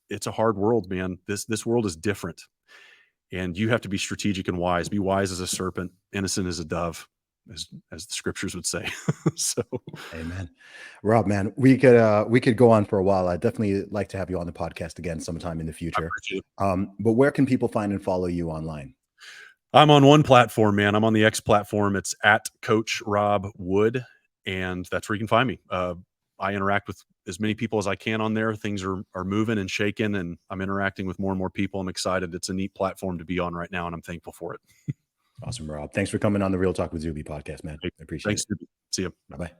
it's a hard world, man. This world is different, and you have to be strategic and wise. Be wise as a serpent, innocent as a dove, as the scriptures would say. So, Amen. Rob, man, we could go on for a while. I'd definitely like to have you on the podcast again sometime in the I future. appreciate it. But where can people find and follow you online? I'm on one platform, man. I'm on the X platform. It's at Coach Rob Wood, and that's where you can find me. I interact with as many people as I can on there. Things are moving and shaking, and I'm interacting with more and more people. I'm excited. It's a neat platform to be on right now, and I'm thankful for it. Awesome, Rob. Thanks for coming on the Real Talk with Zuby podcast, man. Hey, I appreciate thanks. it. See you. Bye bye.